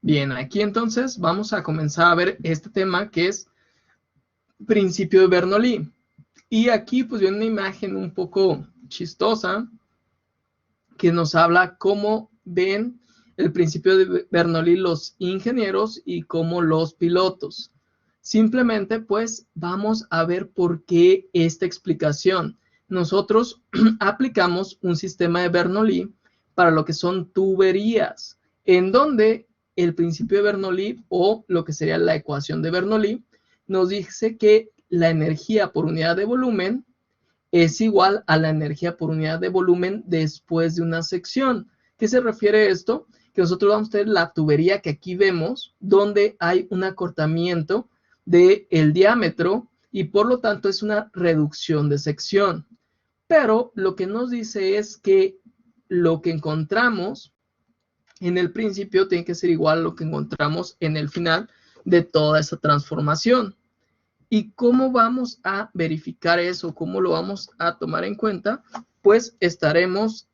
Bien, aquí entonces vamos a comenzar a ver este tema que es principio de Bernoulli. Y aquí pues viene una imagen un poco chistosa que nos habla cómo ven el principio de Bernoulli los ingenieros y cómo los pilotos. Simplemente pues vamos a ver por qué esta explicación. Nosotros aplicamos un sistema de Bernoulli para lo que son tuberías, en donde el principio de Bernoulli o lo que sería la ecuación de Bernoulli nos dice que la energía por unidad de volumen es igual a la energía por unidad de volumen después de una sección. ¿Qué se refiere a esto? Que nosotros vamos a tener la tubería que aquí vemos, donde hay un acortamiento del diámetro y por lo tanto es una reducción de sección. Pero lo que nos dice es que lo que encontramos en el principio tiene que ser igual a lo que encontramos en el final de toda esa transformación. ¿Y cómo vamos a verificar eso? ¿Cómo lo vamos a tomar en cuenta? Pues estaremos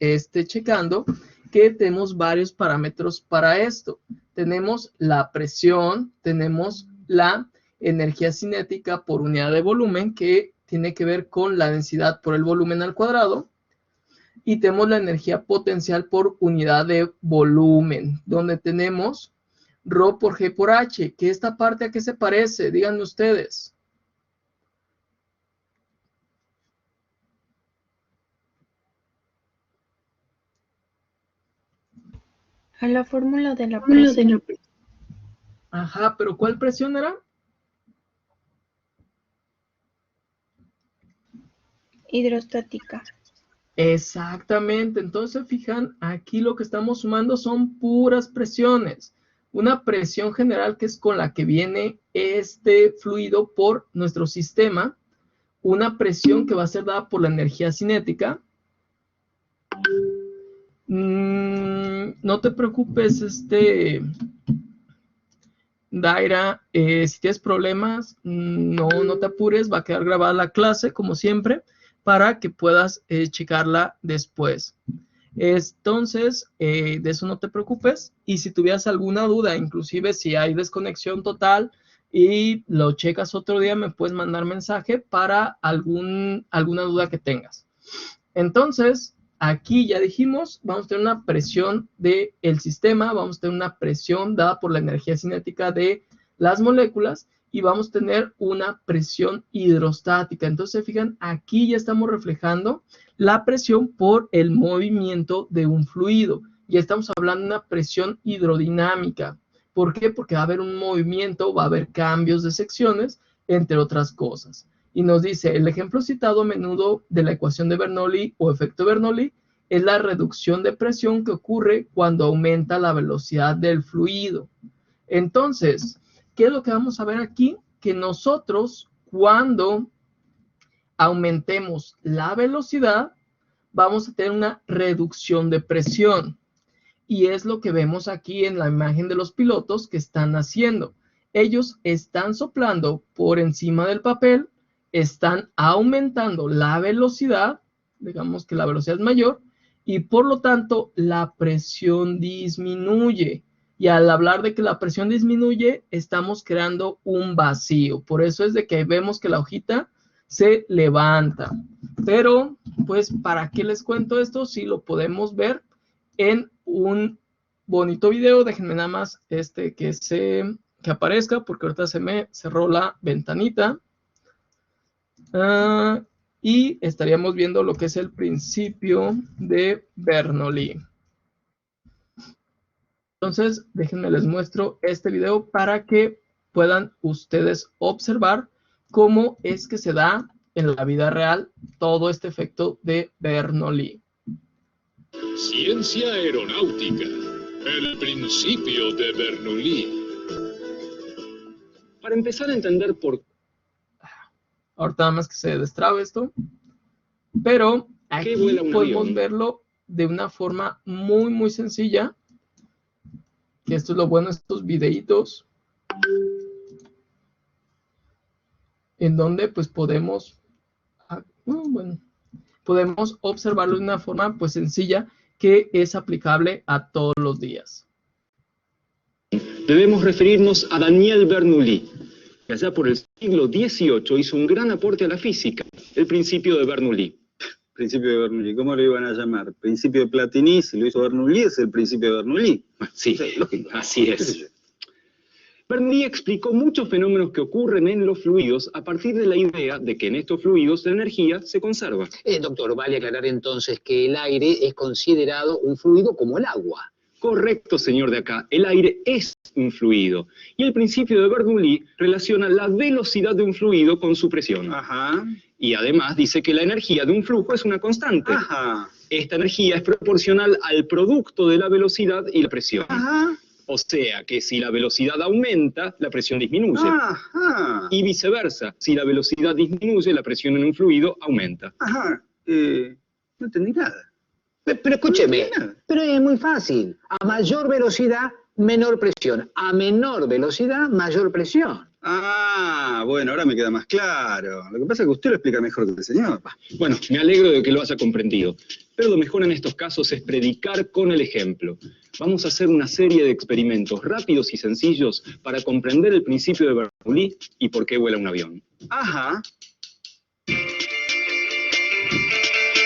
checando que tenemos varios parámetros para esto. Tenemos la presión, tenemos la energía cinética por unidad de volumen, que tiene que ver con la densidad por el volumen al cuadrado. Y tenemos la energía potencial por unidad de volumen, donde tenemos ρ por G por H. ¿Que esta parte a qué se parece? Díganme ustedes. A la fórmula de la presión. Ajá, pero ¿cuál presión era? Hidrostática. Exactamente, entonces fijan, aquí lo que estamos sumando son puras presiones. Una presión general que es con la que viene este fluido por nuestro sistema, una presión que va a ser dada por la energía cinética. No te preocupes, Daira, si tienes problemas, no te apures, va a quedar grabada la clase como siempre para que puedas checarla después. Entonces, de eso no te preocupes, y si tuvieras alguna duda, inclusive si hay desconexión total y lo checas otro día, me puedes mandar mensaje para alguna duda que tengas. Entonces, aquí ya dijimos, vamos a tener una presión del sistema, vamos a tener una presión dada por la energía cinética de las moléculas y vamos a tener una presión hidrostática. Entonces, fijan, aquí ya estamos reflejando la presión por el movimiento de un fluido. Ya estamos hablando de una presión hidrodinámica. ¿Por qué? Porque va a haber un movimiento, va a haber cambios de secciones, entre otras cosas. Y nos dice, el ejemplo citado a menudo de la ecuación de Bernoulli o efecto Bernoulli es la reducción de presión que ocurre cuando aumenta la velocidad del fluido. Entonces, ¿qué es lo que vamos a ver aquí? Que nosotros, cuando aumentemos la velocidad, vamos a tener una reducción de presión. Y es lo que vemos aquí en la imagen de los pilotos que están haciendo. Ellos están soplando por encima del papel, están aumentando la velocidad, digamos que la velocidad es mayor, y por lo tanto la presión disminuye. Y al hablar de que la presión disminuye, estamos creando un vacío. Por eso es de que vemos que la hojita se levanta. Pero, pues, ¿para qué les cuento esto? Si lo podemos ver en un bonito video. Déjenme nada más que aparezca, porque ahorita se me cerró la ventanita. Y estaríamos viendo lo que es el principio de Bernoulli. Entonces, déjenme les muestro este video para que puedan ustedes observar cómo es que se da en la vida real todo este efecto de Bernoulli. Ciencia aeronáutica, el principio de Bernoulli. Para empezar a entender por qué. Ahorita nada más que se destrabe esto. Pero aquí podemos verlo de una forma muy, muy sencilla. Que esto es lo bueno de estos videitos. En donde pues podemos observarlo de una forma pues sencilla que es aplicable a todos los días. debemos referirnos a Daniel Bernoulli, que allá por el siglo XVIII hizo un gran aporte a la física, el principio de Bernoulli. Principio de Bernoulli, ¿cómo lo iban a llamar? Principio de Platini, si lo hizo Bernoulli, es el principio de Bernoulli. Sí, lógico. Así es. Bernoulli explicó muchos fenómenos que ocurren en los fluidos a partir de la idea de que en estos fluidos la energía se conserva. Doctor, vale aclarar entonces que el aire es considerado un fluido como el agua. Correcto, señor de acá. El aire es un fluido. Y el principio de Bernoulli relaciona la velocidad de un fluido con su presión. Ajá. Y además dice que la energía de un flujo es una constante. Ajá. Esta energía es proporcional al producto de la velocidad y la presión. Ajá. O sea que si la velocidad aumenta, la presión disminuye. Ajá. Y viceversa. Si la velocidad disminuye, la presión en un fluido aumenta. Ajá. No entendí nada. Pero escúcheme, pero es muy fácil. A mayor velocidad, menor presión. A menor velocidad, mayor presión. Ah, bueno, ahora me queda más claro. Lo que pasa es que usted lo explica mejor que el señor. Bueno, me alegro de que lo haya comprendido. Pero lo mejor en estos casos es predicar con el ejemplo. Vamos a hacer una serie de experimentos rápidos y sencillos para comprender el principio de Bernoulli y por qué vuela un avión. Ajá.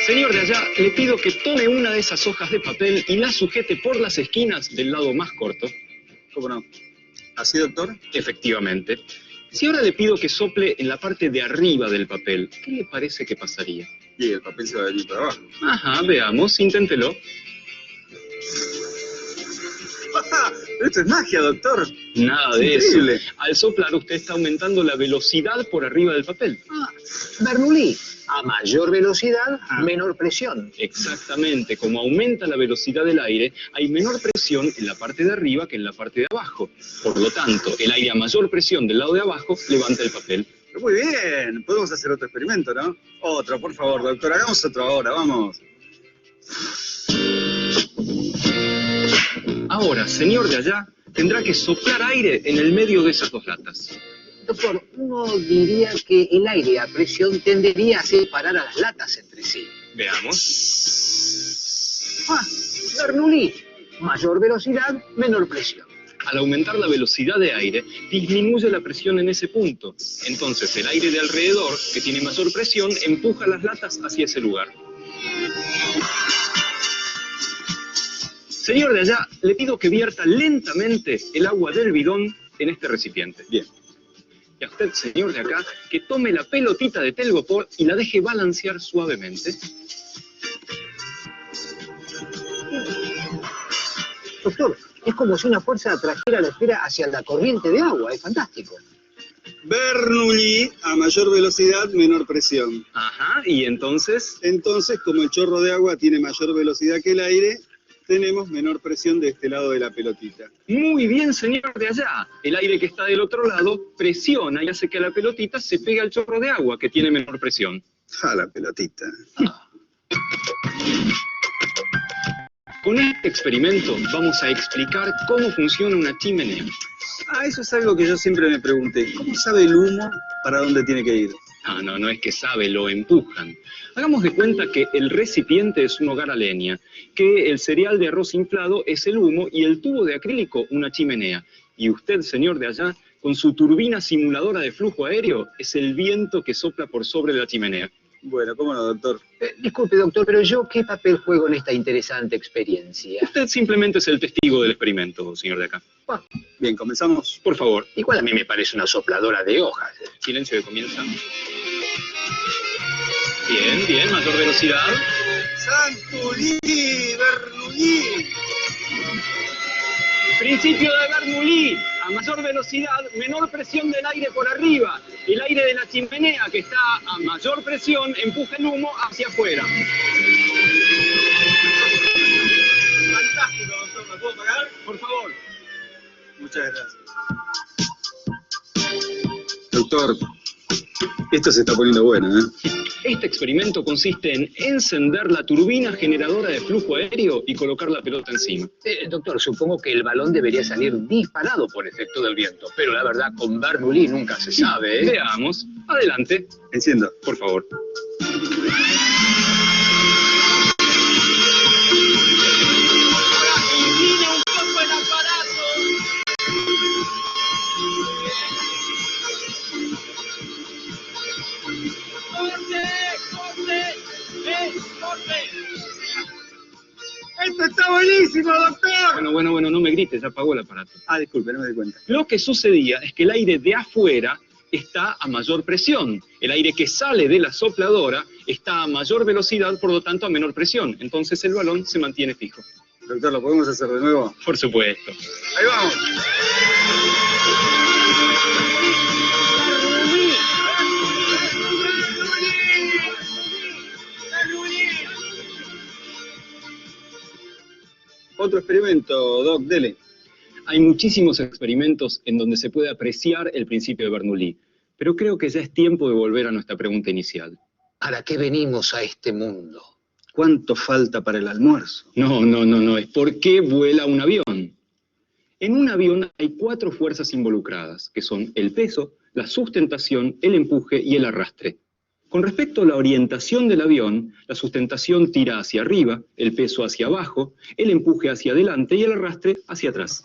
Señor de allá, le pido que tome una de esas hojas de papel y la sujete por las esquinas del lado más corto. ¿Cómo no? ¿Así, doctor? Efectivamente. Si ahora le pido que sople en la parte de arriba del papel, ¿qué le parece que pasaría? Y el papel se va a venir para abajo. Ajá, veamos, inténtelo. Esto es magia, doctor. Nada de Increíble. eso. Al soplar usted está aumentando la velocidad por arriba del papel. Bernoulli, a mayor velocidad, menor presión. Exactamente, como aumenta la velocidad del aire, hay menor presión en la parte de arriba que en la parte de abajo. Por lo tanto, el aire a mayor presión del lado de abajo levanta el papel. Muy bien. Podemos hacer otro experimento, ¿no? Otro, por favor, doctor. Hagamos otro ahora, vamos. Ahora, señor de allá, tendrá que soplar aire en el medio de esas dos latas. Doctor, uno diría que el aire a presión tendería a separar a las latas entre sí. Veamos. Bernoulli, mayor velocidad, menor presión. Al aumentar la velocidad de aire, disminuye la presión en ese punto. Entonces, el aire de alrededor, que tiene mayor presión, empuja las latas hacia ese lugar. Señor de allá, le pido que vierta lentamente el agua del bidón en este recipiente. Bien. Y a usted, señor de acá, que tome la pelotita de telgopor y la deje balancear suavemente. Doctor, es como si una fuerza atrajera la esfera hacia la corriente de agua, es fantástico. Bernoulli, a mayor velocidad, menor presión. Ajá, y entonces... Entonces, como el chorro de agua tiene mayor velocidad que el aire, tenemos menor presión de este lado de la pelotita. Muy bien, señor de allá. El aire que está del otro lado presiona y hace que a la pelotita se pegue al chorro de agua, que tiene menor presión. Ah, la pelotita. Con este experimento vamos a explicar cómo funciona una chimenea. Ah, eso es algo que yo siempre me pregunté. ¿Cómo sabe el humo para dónde tiene que ir? No es que sabe, lo empujan. Hagamos de cuenta que el recipiente es un hogar a leña, que el cereal de arroz inflado es el humo y el tubo de acrílico una chimenea. Y usted, señor de allá, con su turbina simuladora de flujo aéreo, es el viento que sopla por sobre la chimenea. Bueno, ¿cómo no, doctor? Disculpe, doctor, pero yo, ¿qué papel juego en esta interesante experiencia? Usted simplemente es el testigo del experimento, señor de acá. Bien, ¿comenzamos? Por favor, Igual a mí me parece una sopladora de hojas. silencio de comienza. Bien, mayor velocidad. ¡Santulí! ¡Bernoulli! Principio de Bernoulli. A mayor velocidad, menor presión del aire por arriba. El aire de la chimenea, que está a mayor presión, empuja el humo hacia afuera. Fantástico, doctor. ¿Me puedo pagar? Por favor. Muchas gracias. Doctor, esto se está poniendo bueno, ¿eh? Este experimento consiste en encender la turbina generadora de flujo aéreo y colocar la pelota encima. Doctor, supongo que el balón debería salir disparado por efecto del viento, pero la verdad con Bernoulli nunca se sabe, ¿eh? Veamos. Adelante, Enciendo. por favor. Ahora incline un poco el aparato. buenísimo, doctor! Bueno, no me grites, ya apagó el aparato. Ah, disculpe, no me di cuenta. Lo que sucedía es que el aire de afuera está a mayor presión. El aire que sale de la sopladora está a mayor velocidad, por lo tanto a menor presión. Entonces el balón se mantiene fijo. Doctor, ¿lo podemos hacer de nuevo? Por supuesto. ¡Ahí vamos! Otro experimento, Doc, dele. Hay muchísimos experimentos en donde se puede apreciar el principio de Bernoulli, pero creo que ya es tiempo de volver a nuestra pregunta inicial. ¿Para qué venimos a este mundo? ¿Cuánto falta para el almuerzo? No, es ¿por qué vuela un avión? En un avión hay 4 fuerzas involucradas, que son el peso, la sustentación, el empuje y el arrastre. Con respecto a la orientación del avión, la sustentación tira hacia arriba, el peso hacia abajo, el empuje hacia adelante y el arrastre hacia atrás.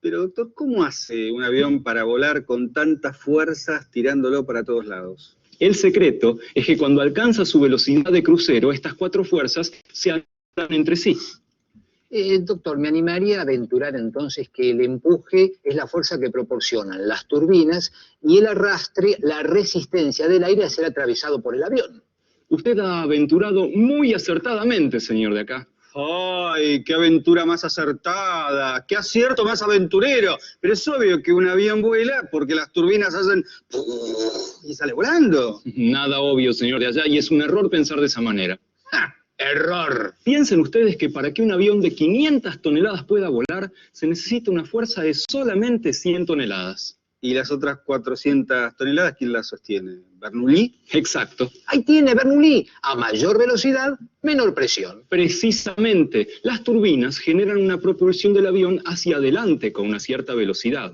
Pero, doctor, ¿cómo hace un avión para volar con tantas fuerzas tirándolo para todos lados? El secreto es que cuando alcanza su velocidad de crucero, estas 4 fuerzas se atraen entre sí. Doctor, me animaría a aventurar entonces que el empuje es la fuerza que proporcionan las turbinas y el arrastre, la resistencia del aire a ser atravesado por el avión. Usted ha aventurado muy acertadamente, señor de acá. ¡Ay, qué aventura más acertada! ¡Qué acierto más aventurero! Pero es obvio que un avión vuela porque las turbinas hacen... y sale volando. Nada obvio, señor de allá, y es un error pensar de esa manera. ¡Ja! ¡Error! Piensen ustedes que para que un avión de 500 toneladas pueda volar, se necesita una fuerza de solamente 100 toneladas. ¿Y las otras 400 toneladas quién las sostiene? ¿Bernoulli? Exacto. Ahí tiene Bernoulli. A mayor velocidad, menor presión. Precisamente, las turbinas generan una propulsión del avión hacia adelante con una cierta velocidad.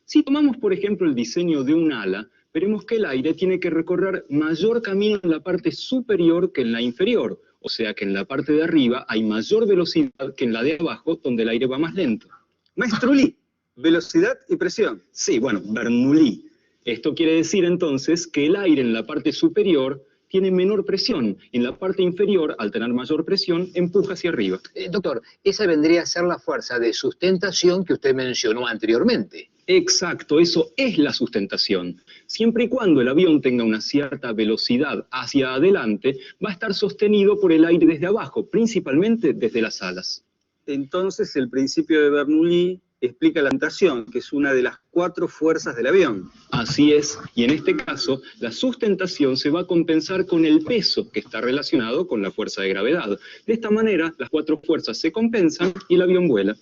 Si tomamos, por ejemplo, el diseño de un ala, veremos que el aire tiene que recorrer mayor camino en la parte superior que en la inferior. O sea que en la parte de arriba hay mayor velocidad que en la de abajo, donde el aire va más lento. Maestrulli, velocidad y presión. Sí, bueno, Bernoulli. Esto quiere decir entonces que el aire en la parte superior tiene menor presión, y en la parte inferior, al tener mayor presión, empuja hacia arriba. Doctor, esa vendría a ser la fuerza de sustentación que usted mencionó anteriormente. Exacto, eso es la sustentación. Siempre y cuando el avión tenga una cierta velocidad hacia adelante, va a estar sostenido por el aire desde abajo, principalmente desde las alas. Entonces el principio de Bernoulli explica la sustentación, que es una de las 4 fuerzas del avión. Así es, y en este caso, la sustentación se va a compensar con el peso, que está relacionado con la fuerza de gravedad. De esta manera, las 4 fuerzas se compensan y el avión vuela.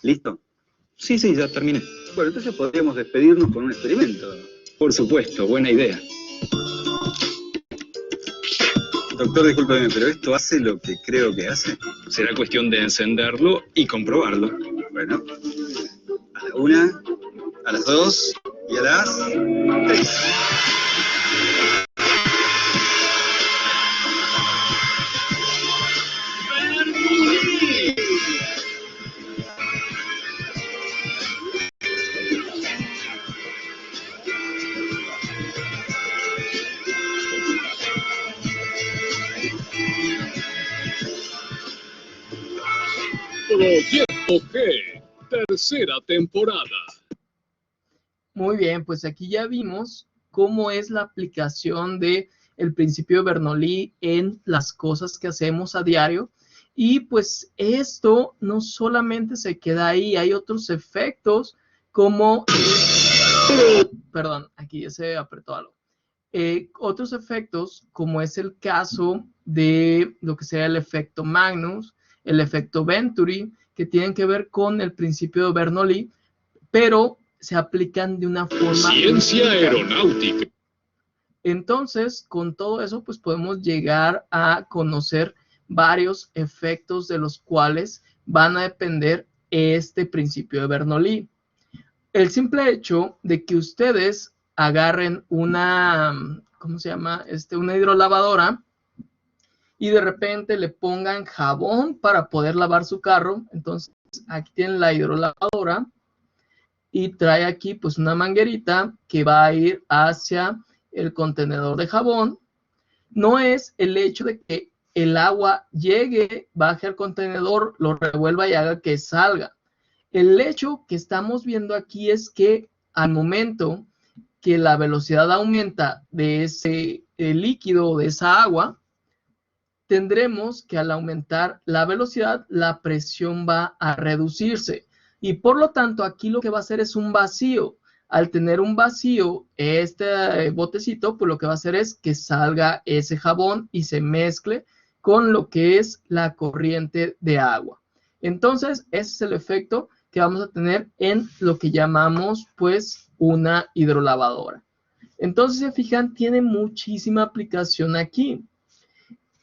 ¿Listo? Sí, ya terminé. Bueno, entonces podríamos despedirnos con un experimento. Por supuesto, buena idea. Doctor, discúlpeme, pero ¿esto hace lo que creo que hace? Será cuestión de encenderlo y comprobarlo. Bueno, a la 1, a las 2 y a las 3. Proyecto G, tercera temporada. Muy bien, pues aquí ya vimos cómo es la aplicación de el principio de Bernoulli en las cosas que hacemos a diario. Y pues esto no solamente se queda ahí, hay otros efectos como... perdón, aquí ya se apretó algo. Otros efectos, como es el caso de lo que sería el efecto Magnus, el efecto Venturi, que tienen que ver con el principio de Bernoulli, pero se aplican de una forma... Ciencia aeronáutica. Entonces, con todo eso, pues podemos llegar a conocer varios efectos de los cuales van a depender este principio de Bernoulli. El simple hecho de que ustedes agarren una, ¿cómo se llama? Una hidrolavadora y de repente le pongan jabón para poder lavar su carro. Entonces, aquí tienen la hidrolavadora y trae aquí pues una manguerita que va a ir hacia el contenedor de jabón. No es el hecho de que el agua llegue, baje al contenedor, lo revuelva y haga que salga. El hecho que estamos viendo aquí es que al momento que la velocidad aumenta de ese líquido o de esa agua, tendremos que al aumentar la velocidad, la presión va a reducirse. Y por lo tanto, aquí lo que va a hacer es un vacío. Al tener un vacío, este botecito, pues lo que va a hacer es que salga ese jabón y se mezcle con lo que es la corriente de agua. Entonces, ese es el efecto que vamos a tener en lo que llamamos, pues, una hidrolavadora. Entonces, se fijan, tiene muchísima aplicación aquí.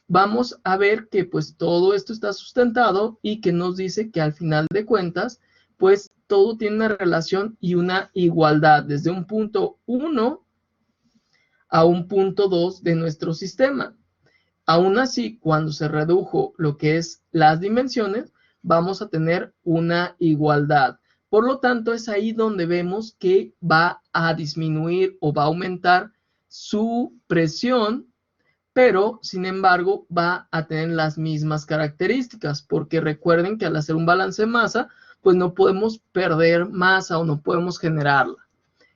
Vamos a ver que pues todo esto está sustentado y que nos dice que al final de cuentas, pues todo tiene una relación y una igualdad desde un punto 1 a un punto 2 de nuestro sistema. Aún así, cuando se redujo lo que es las dimensiones, vamos a tener una igualdad. Por lo tanto, es ahí donde vemos que va a disminuir o va a aumentar su presión, pero sin embargo va a tener las mismas características, porque recuerden que al hacer un balance de masa, pues no podemos perder masa o no podemos generarla.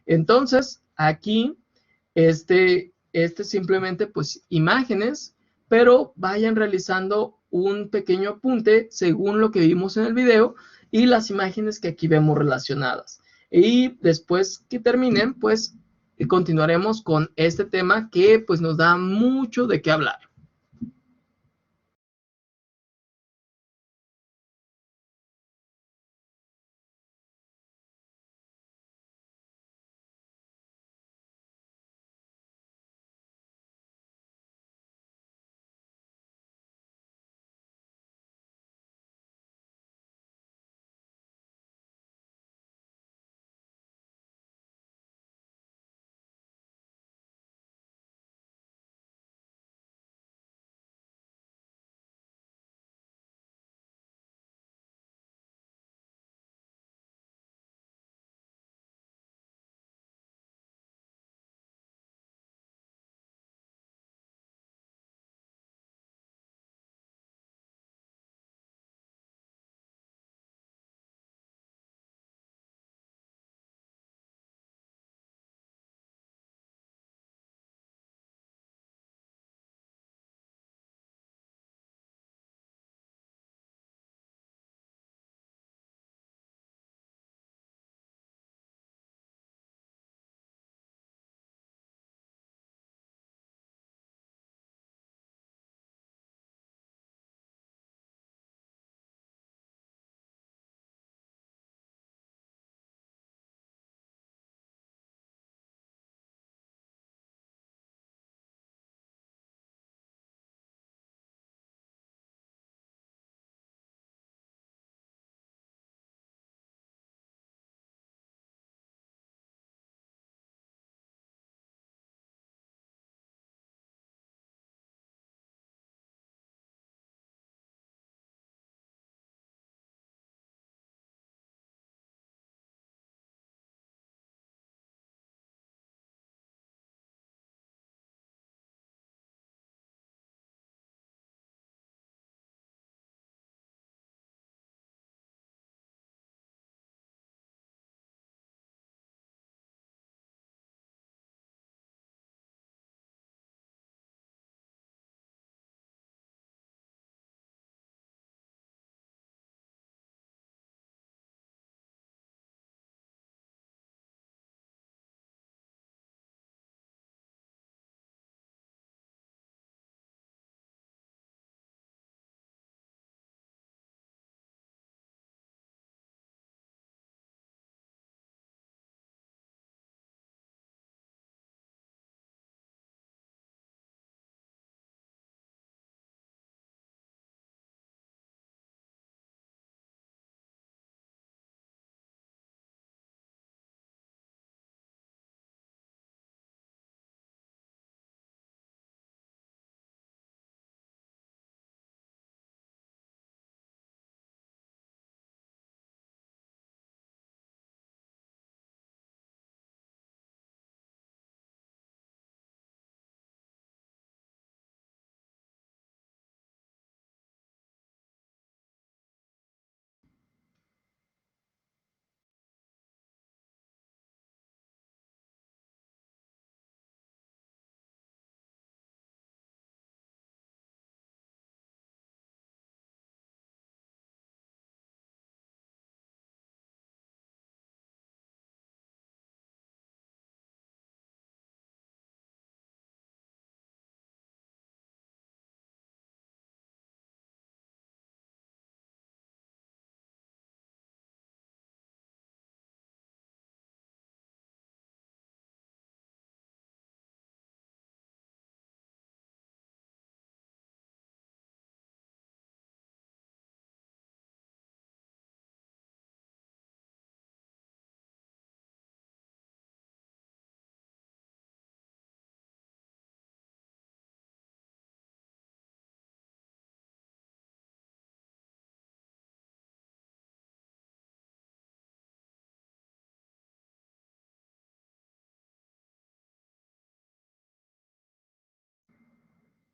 Entonces, aquí, simplemente pues imágenes, pero vayan realizando un pequeño apunte según lo que vimos en el video y las imágenes que aquí vemos relacionadas. Y después que terminen, pues continuaremos con este tema que pues nos da mucho de qué hablar.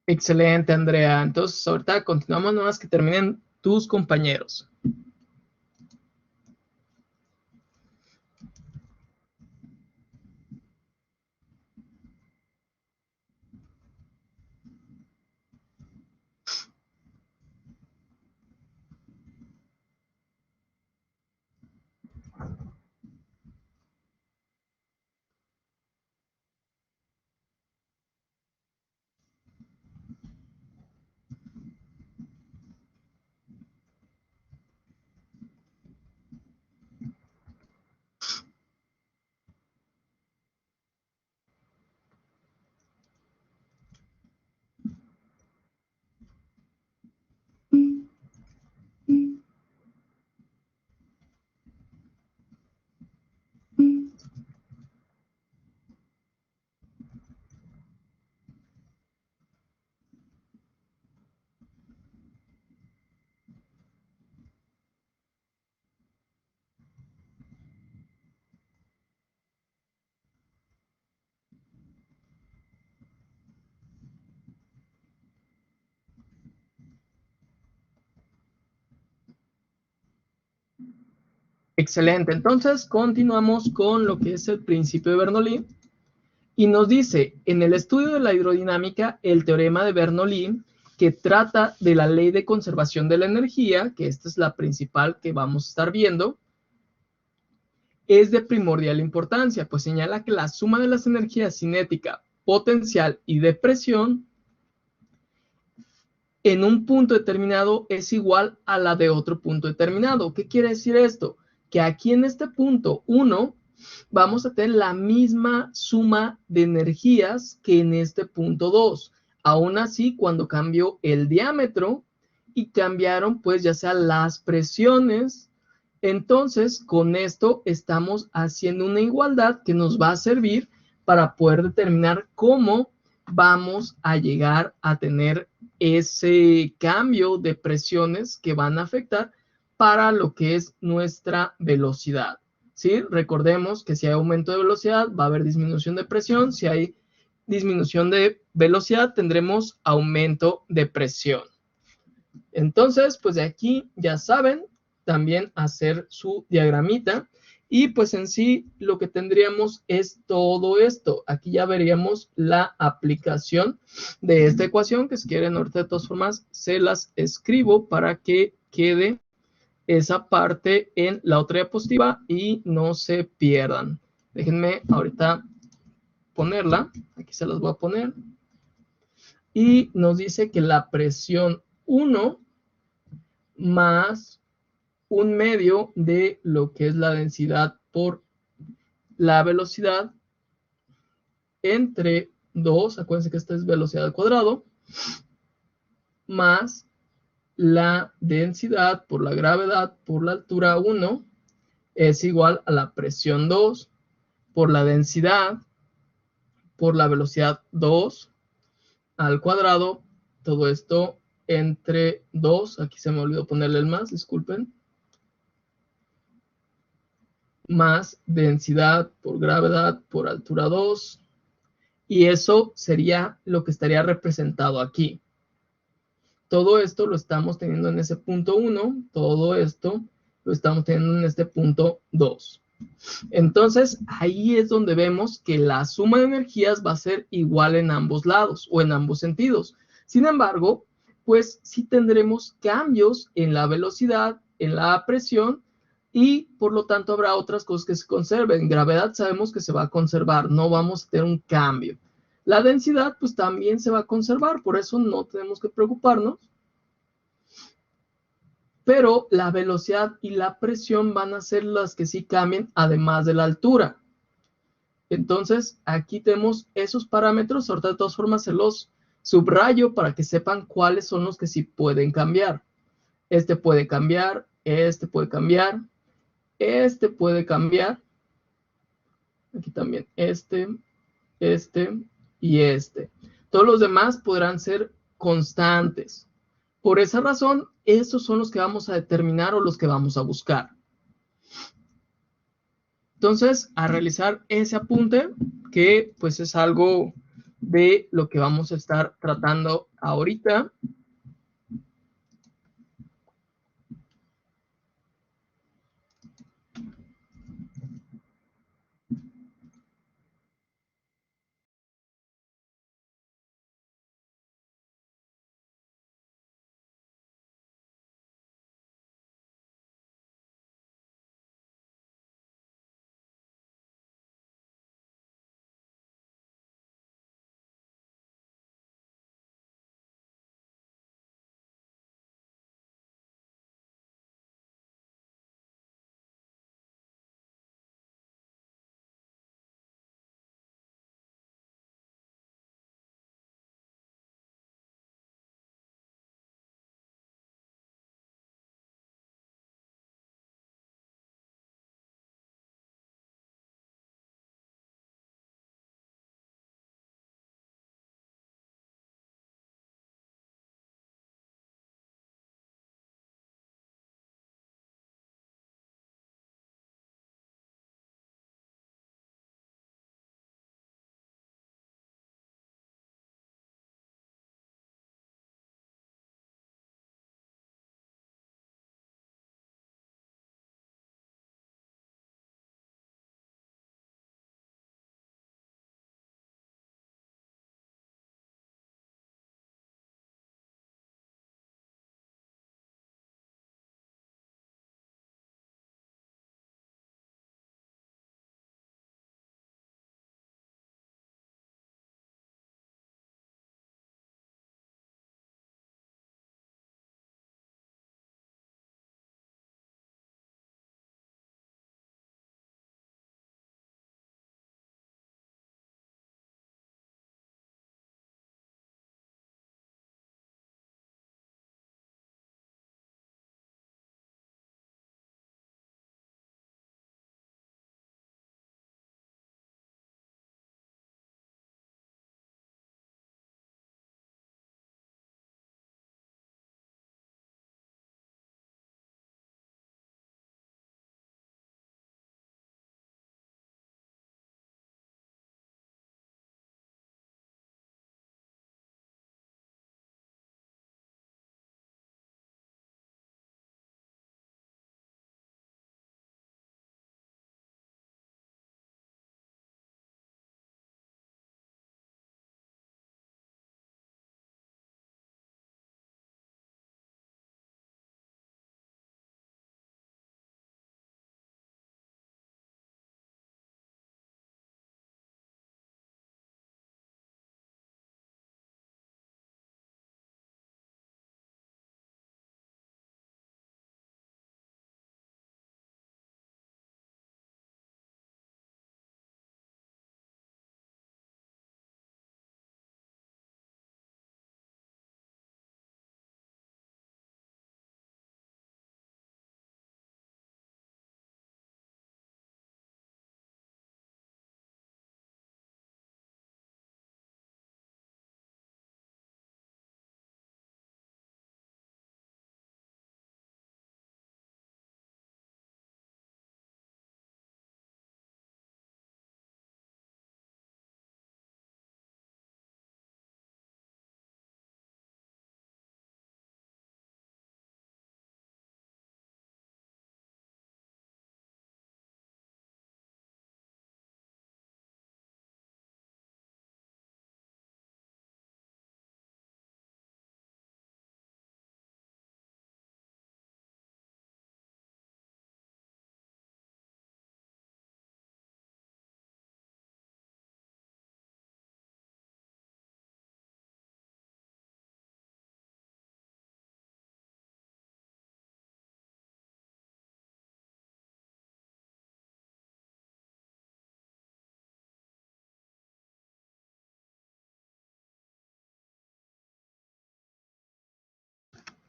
Excelente, Andrea. Entonces, ahorita continuamos, nomás que terminen tus compañeros. Excelente, entonces continuamos con lo que es el principio de Bernoulli y nos dice, en el estudio de la hidrodinámica, el teorema de Bernoulli, que trata de la ley de conservación de la energía, que esta es la principal que vamos a estar viendo, es de primordial importancia, pues señala que la suma de las energías cinética, potencial y de presión en un punto determinado es igual a la de otro punto determinado. ¿Qué quiere decir esto? Que aquí en este punto 1 vamos a tener la misma suma de energías que en este punto 2. Aún así, cuando cambió el diámetro y cambiaron pues ya sea las presiones, entonces con esto estamos haciendo una igualdad que nos va a servir para poder determinar cómo vamos a llegar a tener ese cambio de presiones que van a afectar para lo que es nuestra velocidad, ¿sí? Recordemos que si hay aumento de velocidad va a haber disminución de presión, si hay disminución de velocidad tendremos aumento de presión. Entonces, pues de aquí ya saben también hacer su diagramita y pues en sí lo que tendríamos es todo esto. Aquí ya veríamos la aplicación de esta ecuación que si quieren ahorita de todas formas se las escribo para que quede esa parte en la otra diapositiva y no se pierdan. Déjenme ahorita ponerla, aquí se las voy a poner. Y nos dice que la presión 1 más 1/2 de lo que es la densidad por la velocidad entre 2, acuérdense que esta es velocidad al cuadrado, más la densidad por la gravedad por la altura 1 es igual a la presión 2 por la densidad por la velocidad 2 al cuadrado, todo esto entre 2, aquí se me olvidó ponerle el más, disculpen, más densidad por gravedad por altura 2, y eso sería lo que estaría representado aquí. Todo esto lo estamos teniendo en ese punto 1, todo esto lo estamos teniendo en este punto 2. Entonces, ahí es donde vemos que la suma de energías va a ser igual en ambos lados o en ambos sentidos. Sin embargo, pues sí tendremos cambios en la velocidad, en la presión y por lo tanto habrá otras cosas que se conserven. Gravedad sabemos que se va a conservar, no vamos a tener un cambio. La densidad pues también se va a conservar, por eso no tenemos que preocuparnos. Pero la velocidad y la presión van a ser las que sí cambien, además de la altura. Entonces, aquí tenemos esos parámetros. Ahorita de todas formas se los subrayo para que sepan cuáles son los que sí pueden cambiar. Este puede cambiar, este puede cambiar, este puede cambiar. Aquí también este y este. Todos los demás podrán ser constantes. Por esa razón, estos son los que vamos a determinar o los que vamos a buscar. Entonces, a realizar ese apunte, que pues es algo de lo que vamos a estar tratando ahorita.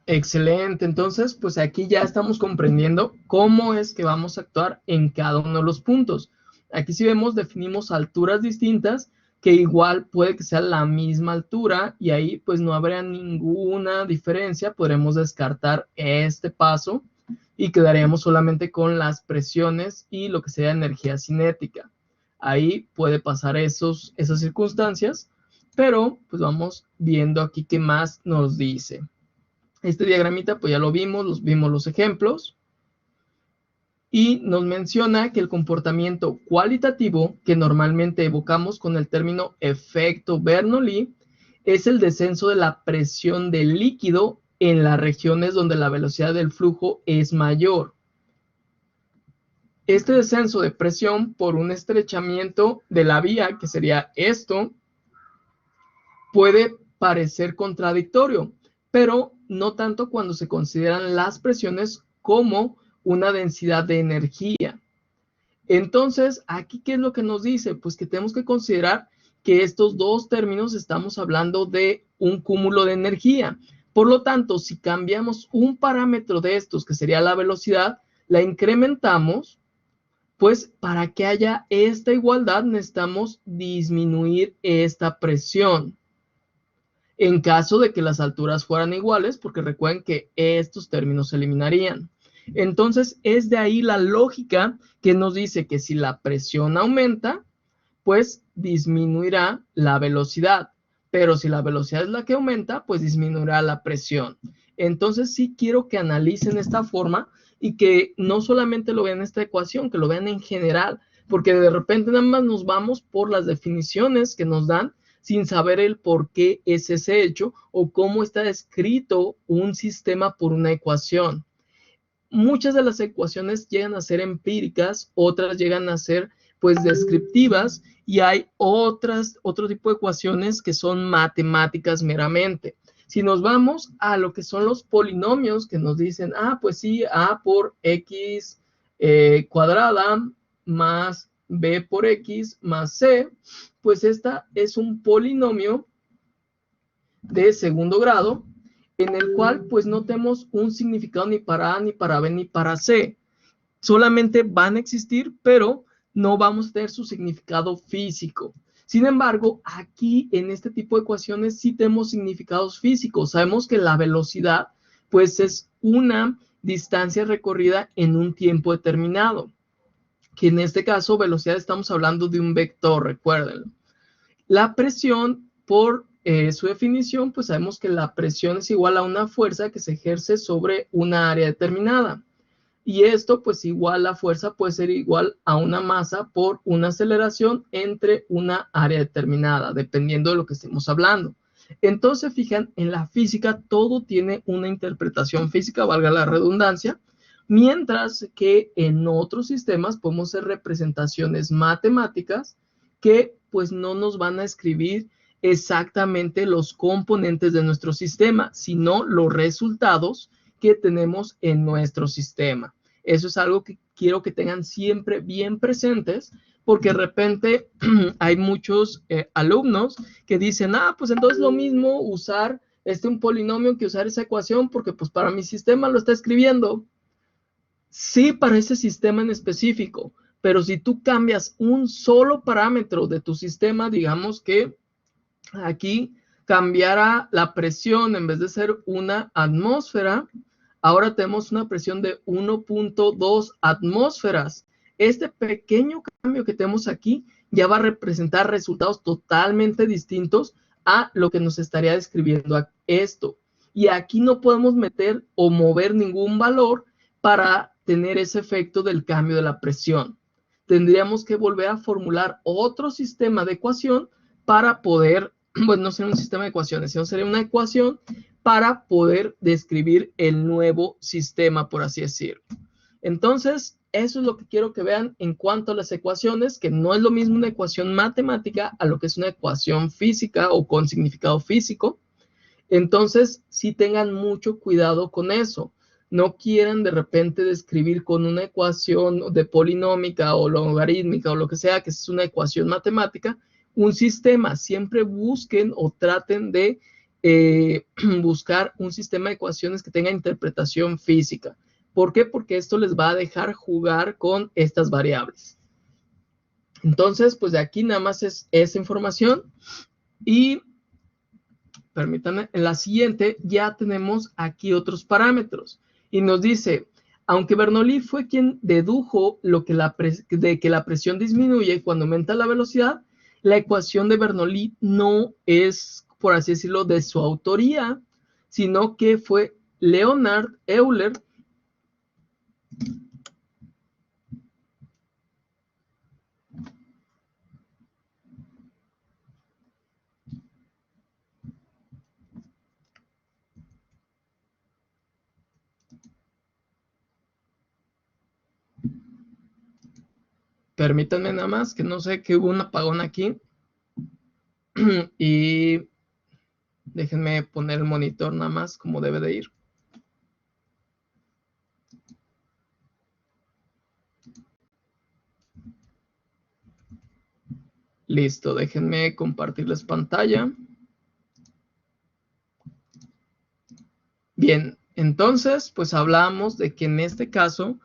Excelente, entonces pues aquí ya estamos comprendiendo cómo es que vamos a actuar en cada uno de los puntos. Aquí si vemos definimos alturas distintas que igual puede que sea la misma altura y ahí pues no habría ninguna diferencia, podremos descartar este paso y quedaríamos solamente con las presiones y lo que sería energía cinética. Ahí puede pasar esas circunstancias pero pues vamos viendo aquí qué más nos dice. Este diagramita pues ya lo vimos los ejemplos. Y nos menciona que el comportamiento cualitativo que normalmente evocamos con el término efecto Bernoulli es el descenso de la presión del líquido en las regiones donde la velocidad del flujo es mayor. Este descenso de presión por un estrechamiento de la vía, que sería esto, puede parecer contradictorio, pero no tanto cuando se consideran las presiones como una densidad de energía. Entonces, aquí, ¿qué es lo que nos dice? Pues que tenemos que considerar que estos dos términos estamos hablando de un cúmulo de energía. Por lo tanto, si cambiamos un parámetro de estos, que sería la velocidad, la incrementamos, pues para que haya esta igualdad necesitamos disminuir esta presión. En caso de que las alturas fueran iguales, porque recuerden que estos términos se eliminarían. Entonces, es de ahí la lógica que nos dice que si la presión aumenta, pues disminuirá la velocidad. Pero si la velocidad es la que aumenta, pues disminuirá la presión. Entonces, sí quiero que analicen esta forma y que no solamente lo vean en esta ecuación, que lo vean en general, porque de repente nada más nos vamos por las definiciones que nos dan sin saber el por qué es ese hecho o cómo está descrito un sistema por una ecuación. Muchas de las ecuaciones llegan a ser empíricas, otras llegan a ser pues descriptivas y hay otro tipo de ecuaciones que son matemáticas meramente. Si nos vamos a lo que son los polinomios que nos dicen, pues sí, a por x cuadrada más b por x más c, pues esta es un polinomio de segundo grado en el cual pues no tenemos un significado ni para A, ni para B, ni para C. Solamente van a existir, pero no vamos a tener su significado físico. Sin embargo, aquí en este tipo de ecuaciones sí tenemos significados físicos. Sabemos que la velocidad pues es una distancia recorrida en un tiempo determinado. Que en este caso, velocidad, estamos hablando de un vector, recuérdenlo. La presión, por su definición, pues sabemos que la presión es igual a una fuerza que se ejerce sobre una área determinada. Y esto, pues igual la fuerza puede ser igual a una masa por una aceleración entre una área determinada, dependiendo de lo que estemos hablando. Entonces, fijan, en la física todo tiene una interpretación física, valga la redundancia, mientras que en otros sistemas podemos hacer representaciones matemáticas que pues no nos van a escribir exactamente los componentes de nuestro sistema, sino los resultados que tenemos en nuestro sistema. Eso es algo que quiero que tengan siempre bien presentes, porque de repente hay muchos alumnos que dicen, pues entonces lo mismo usar un polinomio que usar esa ecuación, porque pues para mi sistema lo está escribiendo. Sí, para ese sistema en específico, pero si tú cambias un solo parámetro de tu sistema, digamos que aquí cambiara la presión, en vez de ser una atmósfera, ahora tenemos una presión de 1.2 atmósferas. Este pequeño cambio que tenemos aquí ya va a representar resultados totalmente distintos a lo que nos estaría describiendo esto. Y aquí no podemos meter o mover ningún valor para tener ese efecto del cambio de la presión. Tendríamos que volver a formular otro sistema de ecuación para poder, pues no sería un sistema de ecuaciones, sino sería una ecuación para poder describir el nuevo sistema, por así decirlo. Entonces, eso es lo que quiero que vean en cuanto a las ecuaciones, que no es lo mismo una ecuación matemática a lo que es una ecuación física o con significado físico. Entonces, sí tengan mucho cuidado con eso. No quieran de repente describir con una ecuación de polinómica o logarítmica o lo que sea, que es una ecuación matemática, un sistema. Siempre busquen o traten de buscar un sistema de ecuaciones que tenga interpretación física. ¿Por qué? Porque esto les va a dejar jugar con estas variables. Entonces, pues de aquí nada más es esa información. Y permítanme, en la siguiente ya tenemos aquí otros parámetros. Y nos dice, aunque Bernoulli fue quien dedujo de que la presión disminuye cuando aumenta la velocidad, la ecuación de Bernoulli no es, por así decirlo, de su autoría, sino que fue Leonhard Euler Permítanme nada más, que no sé que hubo un apagón aquí. Y déjenme poner el monitor nada más como debe de ir. Listo, déjenme compartirles pantalla. Bien, entonces, pues hablamos de que en este caso,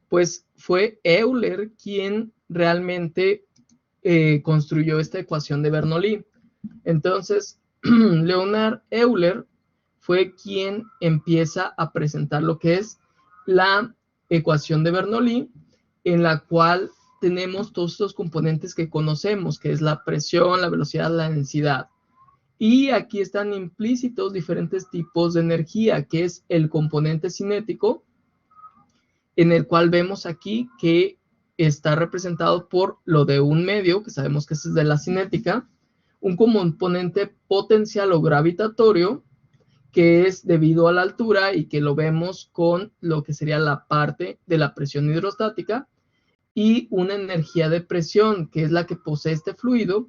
pues fue Euler quien realmente construyó esta ecuación de Bernoulli. Entonces, Leonhard Euler fue quien empieza a presentar lo que es la ecuación de Bernoulli, en la cual tenemos todos estos componentes que conocemos, que es la presión, la velocidad, la densidad. Y aquí están implícitos diferentes tipos de energía, que es el componente cinético, en el cual vemos aquí que está representado por lo de un medio, que sabemos que es de la cinética, un componente potencial o gravitatorio, que es debido a la altura y que lo vemos con lo que sería la parte de la presión hidrostática, y una energía de presión, que es la que posee este fluido,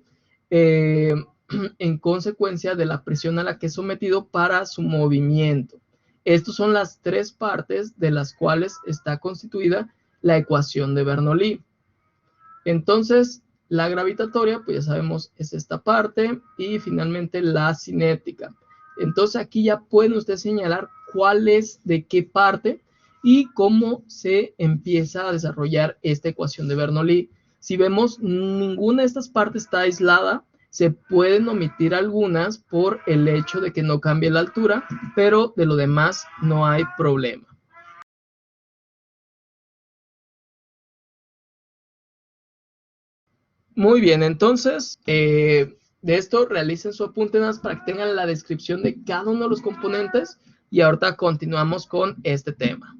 en consecuencia de la presión a la que es sometido para su movimiento. Estas son las tres partes de las cuales está constituida la ecuación de Bernoulli. Entonces, la gravitatoria, pues ya sabemos, es esta parte, y finalmente la cinética. Entonces, aquí ya pueden ustedes señalar cuál es de qué parte y cómo se empieza a desarrollar esta ecuación de Bernoulli. Si vemos, ninguna de estas partes está aislada, se pueden omitir algunas por el hecho de que no cambie la altura, pero de lo demás no hay problema. Muy bien, entonces, de esto realicen su apunte más para que tengan la descripción de cada uno de los componentes, y ahorita continuamos con este tema.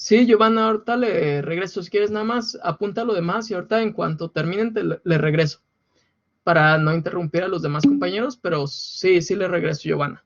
Sí, Giovanna, ahorita le regreso. Si quieres nada más, apunta lo demás y ahorita en cuanto terminen le regreso para no interrumpir a los demás compañeros, pero sí le regreso, Giovanna.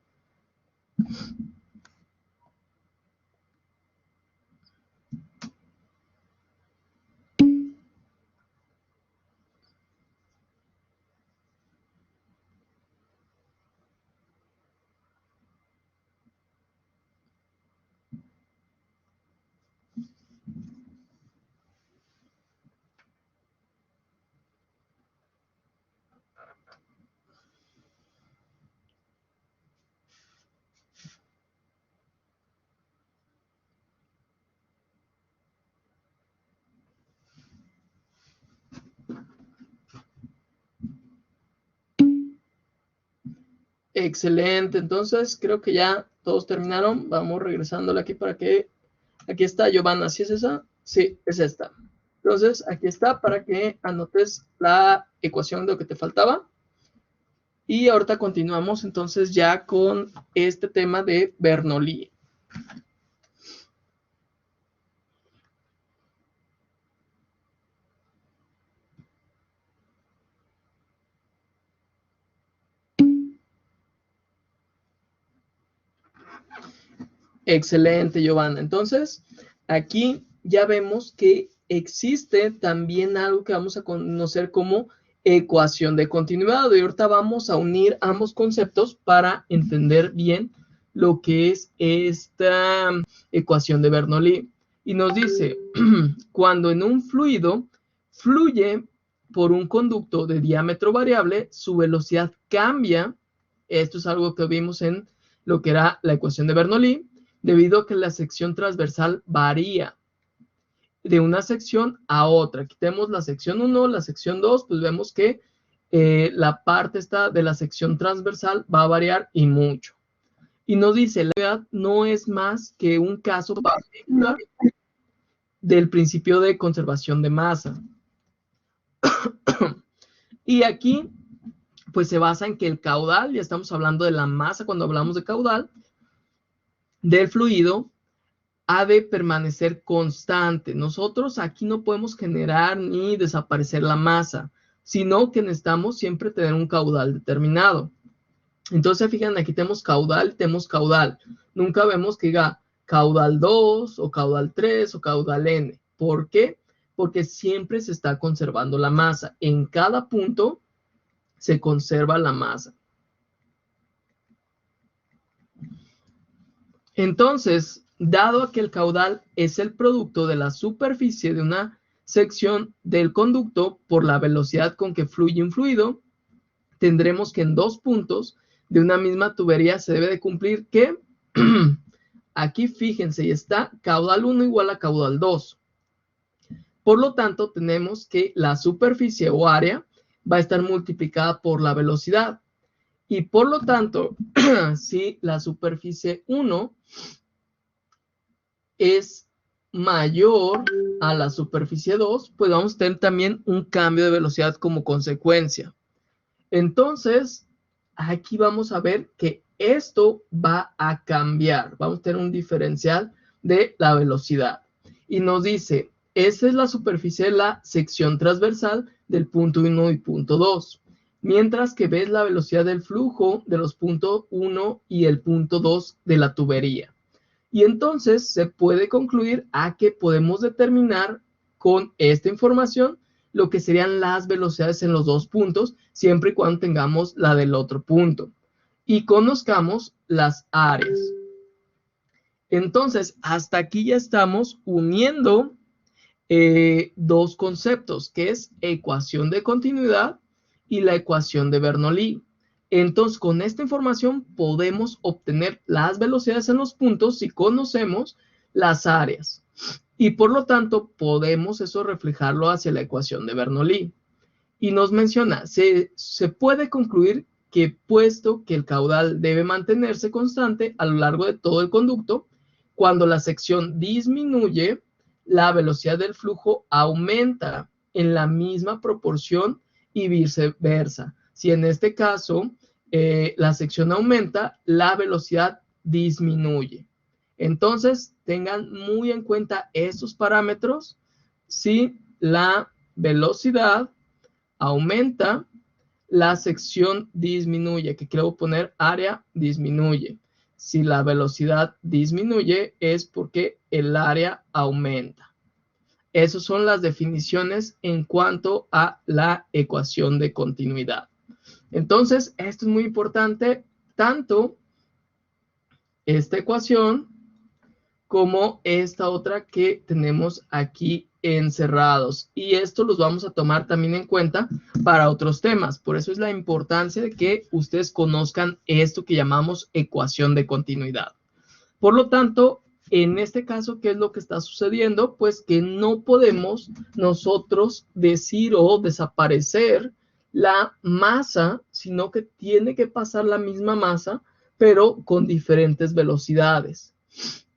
Excelente, entonces creo que ya todos terminaron. Vamos regresándole aquí para que... Aquí está, Giovanna, ¿sí es esa? Sí, es esta. Entonces, aquí está para que anotes la ecuación de lo que te faltaba. Y ahorita continuamos entonces ya con este tema de Bernoulli. Excelente, Giovanna. Entonces, aquí ya vemos que existe también algo que vamos a conocer como ecuación de continuidad. Y ahorita vamos a unir ambos conceptos para entender bien lo que es esta ecuación de Bernoulli. Y nos dice, cuando en un fluido fluye por un conducto de diámetro variable, su velocidad cambia. Esto es algo que vimos en lo que era la ecuación de Bernoulli, debido a que la sección transversal varía de una sección a otra. Quitemos la sección 1, la sección 2, pues vemos que la parte esta de la sección transversal va a variar y mucho. Y nos dice, la velocidad no es más que un caso particular del principio de conservación de masa. Y aquí, pues se basa en que el caudal, ya estamos hablando de la masa cuando hablamos de caudal, del fluido ha de permanecer constante. Nosotros aquí no podemos generar ni desaparecer la masa, sino que necesitamos siempre tener un caudal determinado. Entonces, fíjense, aquí tenemos caudal. Nunca vemos que diga caudal 2 o caudal 3 o caudal n. ¿Por qué? Porque siempre se está conservando la masa. En cada punto se conserva la masa. Entonces, dado que el caudal es el producto de la superficie de una sección del conducto por la velocidad con que fluye un fluido, tendremos que en dos puntos de una misma tubería se debe de cumplir que, aquí fíjense, y está caudal 1 igual a caudal 2. Por lo tanto, tenemos que la superficie o área va a estar multiplicada por la velocidad. Y por lo tanto, si la superficie 1 es mayor a la superficie 2, pues vamos a tener también un cambio de velocidad como consecuencia. Entonces, aquí vamos a ver que esto va a cambiar. Vamos a tener un diferencial de la velocidad. Y nos dice, esa es la superficie de la sección transversal del punto 1 y punto 2. Mientras que ves la velocidad del flujo de los puntos 1 y el punto 2 de la tubería. Y entonces se puede concluir a que podemos determinar con esta información lo que serían las velocidades en los dos puntos, siempre y cuando tengamos la del otro punto. Y conozcamos las áreas. Entonces, hasta aquí ya estamos uniendo dos conceptos, que es ecuación de continuidad y la ecuación de Bernoulli. Entonces, con esta información podemos obtener las velocidades en los puntos si conocemos las áreas. Y por lo tanto, podemos eso reflejarlo hacia la ecuación de Bernoulli. Y nos menciona, se puede concluir que puesto que el caudal debe mantenerse constante a lo largo de todo el conducto, cuando la sección disminuye, la velocidad del flujo aumenta en la misma proporción y viceversa. Si en este caso la sección aumenta, la velocidad disminuye. Entonces, tengan muy en cuenta estos parámetros. Si la velocidad aumenta, la sección disminuye, que quiero poner área disminuye. Si la velocidad disminuye es porque el área aumenta. Esas son las definiciones en cuanto a la ecuación de continuidad. Entonces, esto es muy importante, tanto esta ecuación como esta otra que tenemos aquí encerrados. Y esto los vamos a tomar también en cuenta para otros temas. Por eso es la importancia de que ustedes conozcan esto que llamamos ecuación de continuidad. Por lo tanto, en este caso, ¿qué es lo que está sucediendo? Pues que no podemos nosotros decir o desaparecer la masa, sino que tiene que pasar la misma masa, pero con diferentes velocidades.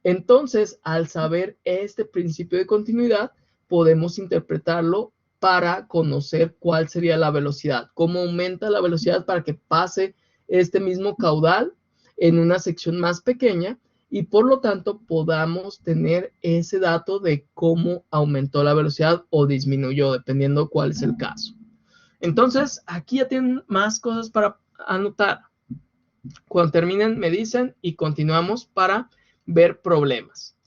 Entonces, al saber este principio de continuidad, podemos interpretarlo para conocer cuál sería la velocidad, cómo aumenta la velocidad para que pase este mismo caudal en una sección más pequeña y por lo tanto podamos tener ese dato de cómo aumentó la velocidad o disminuyó, dependiendo cuál es el caso. Entonces, aquí ya tienen más cosas para anotar. Cuando terminen, me dicen y continuamos para ver problemas.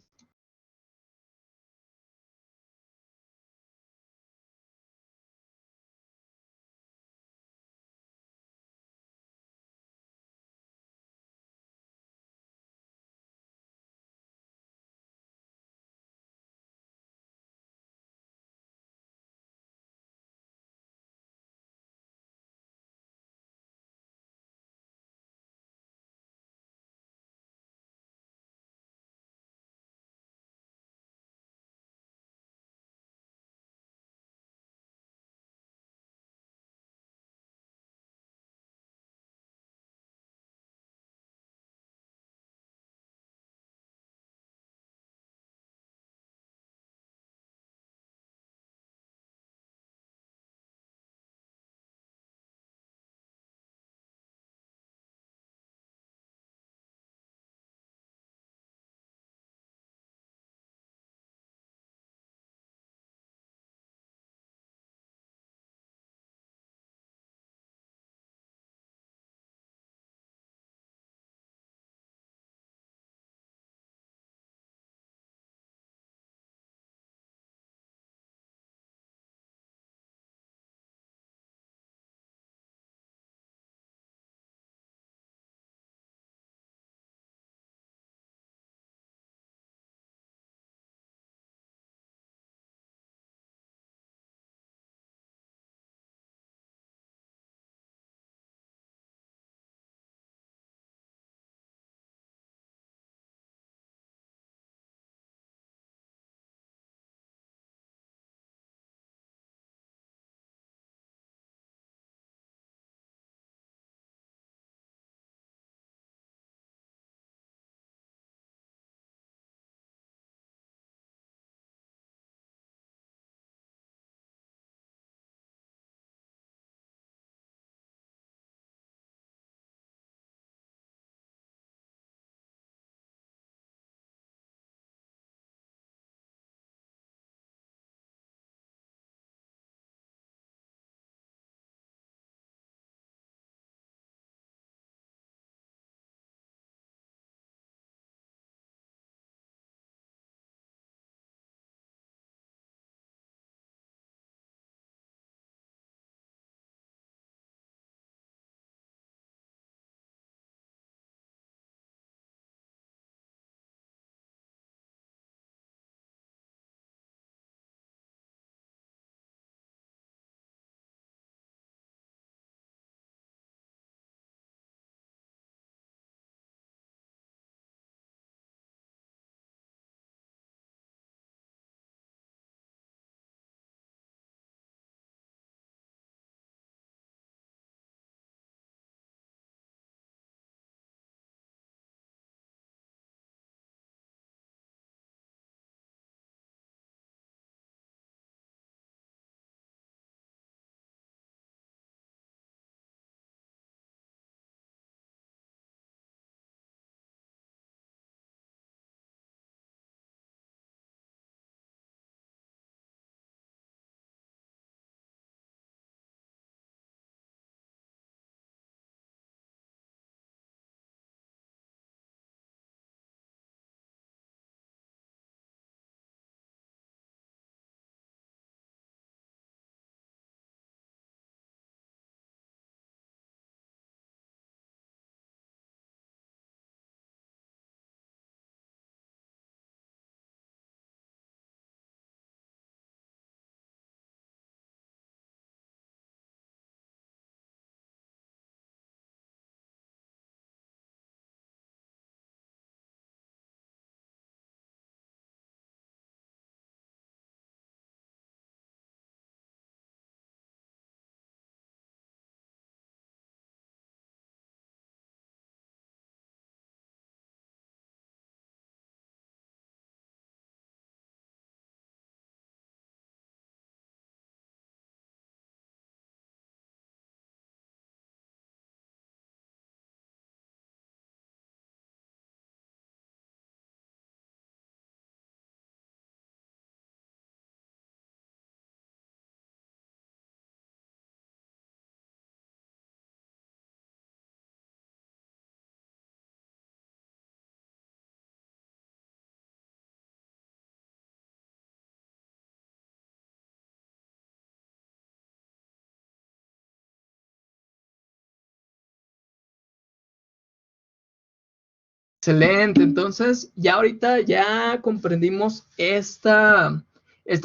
Excelente, entonces ya ahorita ya comprendimos esta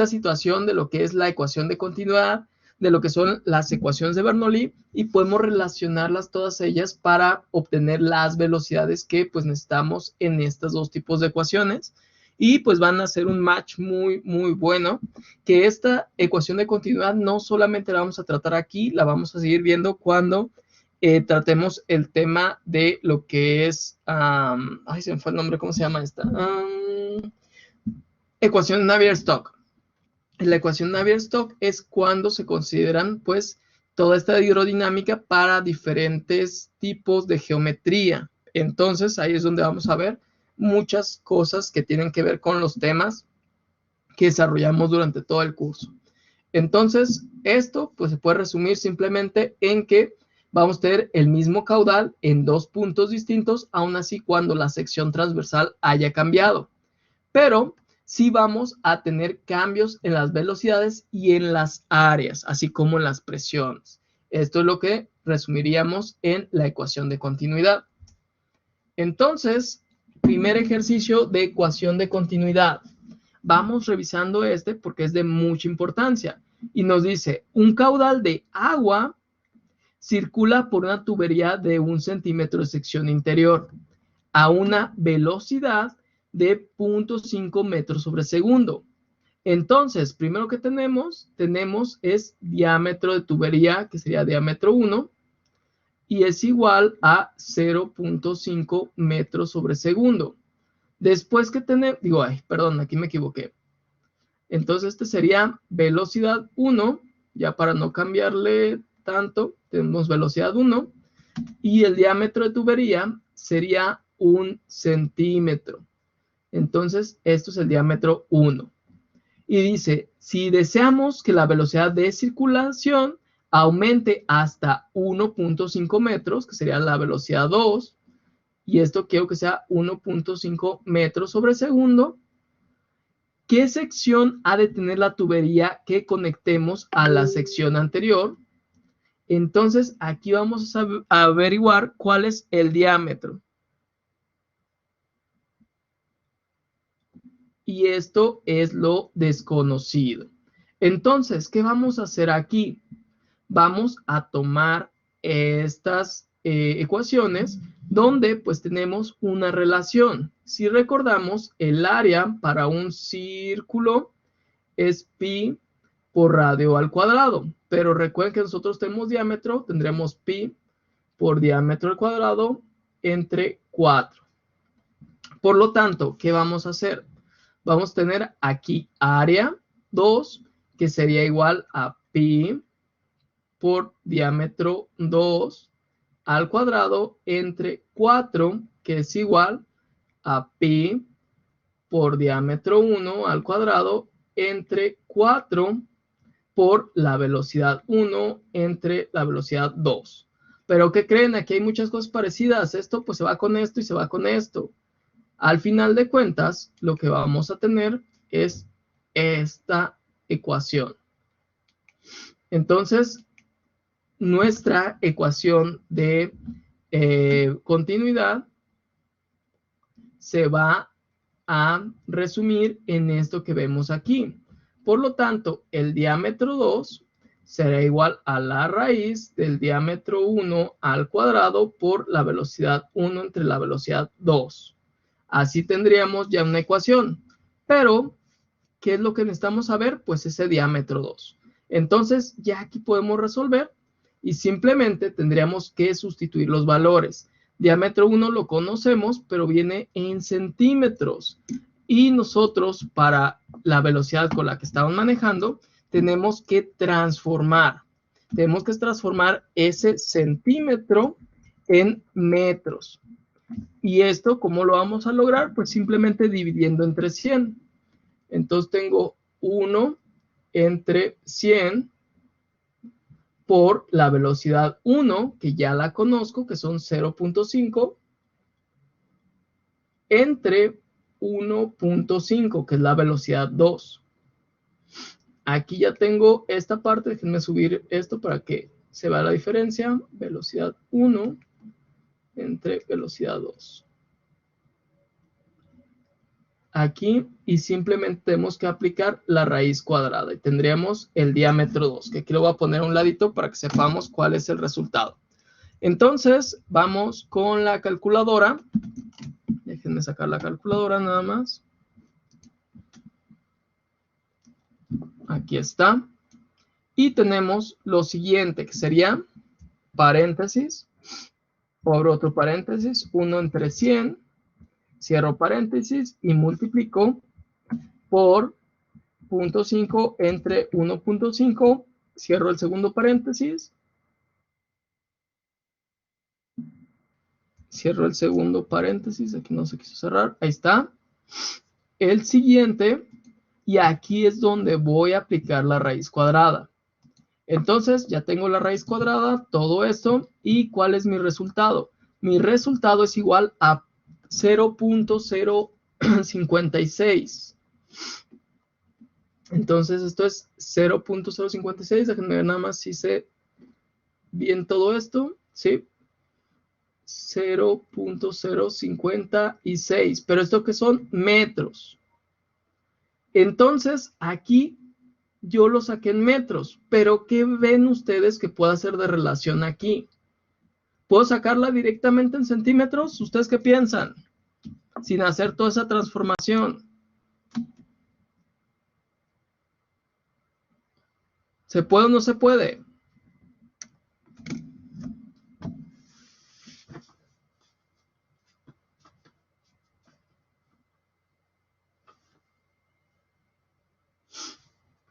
situación de lo que es la ecuación de continuidad, de lo que son las ecuaciones de Bernoulli, y podemos relacionarlas todas ellas para obtener las velocidades que pues necesitamos en estos dos tipos de ecuaciones, y pues van a ser un match muy, muy bueno, que esta ecuación de continuidad no solamente la vamos a tratar aquí, la vamos a seguir viendo cuando tratemos el tema de lo que es, ay, se me fue el nombre, ¿cómo se llama esta? Ecuación Navier-Stokes. La ecuación Navier-Stokes es cuando se consideran, pues, toda esta hidrodinámica para diferentes tipos de geometría. Entonces, ahí es donde vamos a ver muchas cosas que tienen que ver con los temas que desarrollamos durante todo el curso. Entonces, esto, pues, se puede resumir simplemente en que vamos a tener el mismo caudal en dos puntos distintos, aún así cuando la sección transversal haya cambiado. Pero sí vamos a tener cambios en las velocidades y en las áreas, así como en las presiones. Esto es lo que resumiríamos en la ecuación de continuidad. Entonces, primer ejercicio de ecuación de continuidad. Vamos revisando este porque es de mucha importancia. Y nos dice, un caudal de agua circula por una tubería de 1 centímetro de sección interior a una velocidad de 0.5 metros sobre segundo. Entonces, primero que tenemos es diámetro de tubería, que sería diámetro 1, y es igual a 0.5 metros sobre segundo. Después que tenemos, perdón, aquí me equivoqué. Entonces, este sería velocidad 1, ya para no cambiarle tanto, tenemos velocidad 1, y el diámetro de tubería sería 1 centímetro. Entonces, esto es el diámetro 1. Y dice, si deseamos que la velocidad de circulación aumente hasta 1.5 metros, que sería la velocidad 2, y esto quiero que sea 1.5 metros sobre segundo, ¿qué sección ha de tener la tubería que conectemos a la sección anterior? Entonces, aquí vamos a averiguar cuál es el diámetro. Y esto es lo desconocido. Entonces, ¿qué vamos a hacer aquí? Vamos a tomar estas ecuaciones donde pues tenemos una relación. Si recordamos, el área para un círculo es pi por radio al cuadrado. Pero recuerden que nosotros tenemos diámetro, tendremos pi por diámetro al cuadrado entre 4. Por lo tanto, ¿qué vamos a hacer? Vamos a tener aquí área 2, que sería igual a pi por diámetro 2 al cuadrado entre 4, que es igual a pi por diámetro 1 al cuadrado entre 4 por la velocidad 1 entre la velocidad 2. Pero ¿qué creen? Aquí hay muchas cosas parecidas. Esto pues se va con esto y se va con esto. Al final de cuentas, lo que vamos a tener es esta ecuación. Entonces, nuestra ecuación de continuidad se va a resumir en esto que vemos aquí. Por lo tanto, el diámetro 2 será igual a la raíz del diámetro 1 al cuadrado por la velocidad 1 entre la velocidad 2. Así tendríamos ya una ecuación. Pero, ¿qué es lo que necesitamos saber? Pues ese diámetro 2. Entonces, ya aquí podemos resolver y simplemente tendríamos que sustituir los valores. Diámetro 1 lo conocemos, pero viene en centímetros. Y nosotros, para la velocidad con la que estamos manejando, tenemos que transformar. Tenemos que transformar ese centímetro en metros. ¿Y esto cómo lo vamos a lograr? Pues simplemente dividiendo entre 100. Entonces tengo 1 entre 100 por la velocidad 1, que ya la conozco, que son 0.5, entre 1.5, que es la velocidad 2. Aquí ya tengo esta parte, déjenme subir esto para que se vea la diferencia. Velocidad 1 entre velocidad 2. aquí y simplemente tenemos que aplicar la raíz cuadrada y tendríamos el diámetro 2, que aquí lo voy a poner a un ladito para que sepamos cuál es el resultado. Entonces, vamos con la calculadora. Déjenme sacar la calculadora nada más. Aquí está. Y tenemos lo siguiente, que sería paréntesis, abro otro paréntesis, 1 entre 100, cierro paréntesis y multiplico por 0.5 entre 1.5, cierro el segundo paréntesis, cierro el segundo paréntesis, aquí no se quiso cerrar, ahí está. El siguiente, y aquí es donde voy a aplicar la raíz cuadrada. Entonces, ya tengo la raíz cuadrada, todo esto, ¿y cuál es mi resultado? Mi resultado es igual a 0.056. Entonces, esto es 0.056. Déjenme ver nada más si sé bien todo esto, ¿sí? 0.056. Pero esto que son metros. Entonces, aquí yo lo saqué en metros, pero ¿qué ven ustedes que pueda hacer de relación aquí? ¿Puedo sacarla directamente en centímetros? ¿Ustedes qué piensan? Sin hacer toda esa transformación. ¿Se puede o no se puede?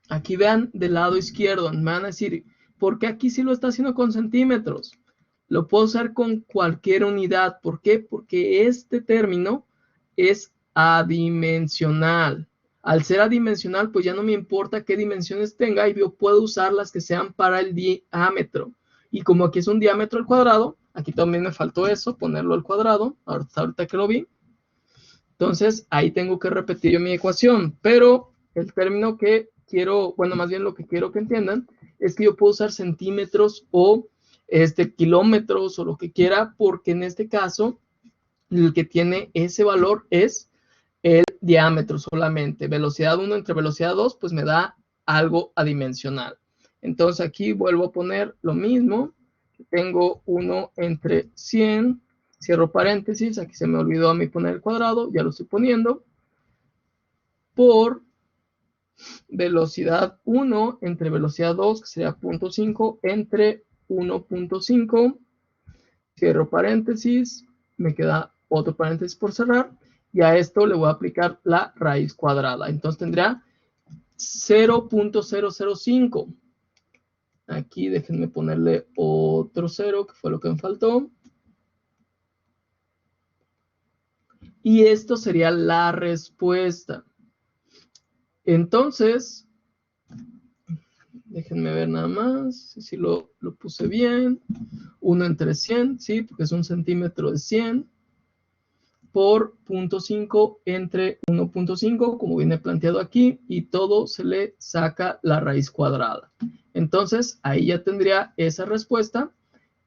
Aquí vean del lado izquierdo, me van a decir, ¿por qué aquí sí lo está haciendo con centímetros? Lo puedo usar con cualquier unidad. ¿Por qué? Porque este término es adimensional. Al ser adimensional, pues ya no me importa qué dimensiones tenga y yo puedo usar las que sean para el diámetro. Y como aquí es un diámetro al cuadrado, aquí también me faltó eso, ponerlo al cuadrado, ahorita que lo vi. Entonces, ahí tengo que repetir yo mi ecuación, pero el término que quiero, bueno, más bien lo que quiero que entiendan, es que yo puedo usar centímetros o kilómetros o lo que quiera, porque en este caso, el que tiene ese valor es el diámetro solamente. Velocidad 1 entre velocidad 2, pues me da algo adimensional. Entonces, aquí vuelvo a poner lo mismo. Tengo 1 entre 100, cierro paréntesis, aquí se me olvidó a mí poner el cuadrado, ya lo estoy poniendo, por velocidad 1 entre velocidad 2, que sería 0.5 entre 1.5, cierro paréntesis, me queda otro paréntesis por cerrar, y a esto le voy a aplicar la raíz cuadrada. Entonces tendría 0.005. Aquí déjenme ponerle otro 0, que fue lo que me faltó. Y esto sería la respuesta. Entonces, déjenme ver nada más si lo puse bien. 1 entre 100, sí, porque es un centímetro de 100, por 0.5 entre 1.5, como viene planteado aquí, y todo se le saca la raíz cuadrada. Entonces, ahí ya tendría esa respuesta.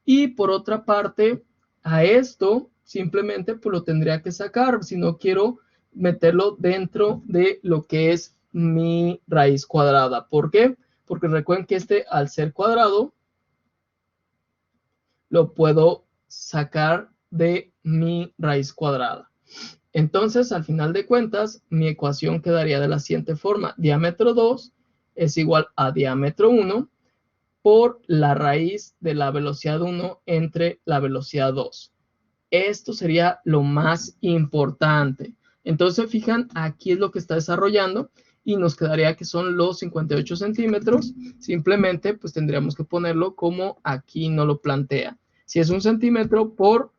Y por otra parte, a esto simplemente pues lo tendría que sacar si no quiero meterlo dentro de lo que es mi raíz cuadrada. ¿Por qué? Porque recuerden que al ser cuadrado, lo puedo sacar de mi raíz cuadrada. Entonces, al final de cuentas, mi ecuación quedaría de la siguiente forma. Diámetro 2 es igual a diámetro 1 por la raíz de la velocidad 1 entre la velocidad 2. Esto sería lo más importante. Entonces, fijan, aquí es lo que está desarrollando y nos quedaría que son los 58 centímetros. Simplemente, pues tendríamos que ponerlo como aquí nos lo plantea. Si es 1 centímetro por,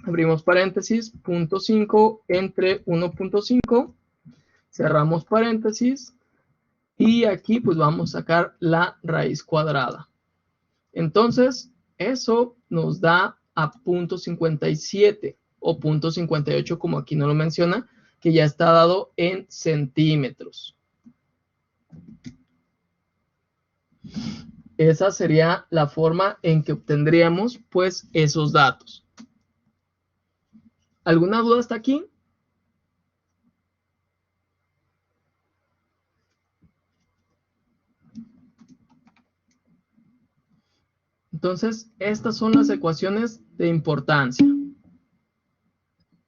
abrimos paréntesis, 0.5 entre 1.5, cerramos paréntesis y aquí pues vamos a sacar la raíz cuadrada. Entonces, eso nos da a 0.57 o 0.58, como aquí no lo menciona, que ya está dado en centímetros. Esa sería la forma en que obtendríamos pues esos datos. ¿Alguna duda hasta aquí? Entonces, estas son las ecuaciones de importancia.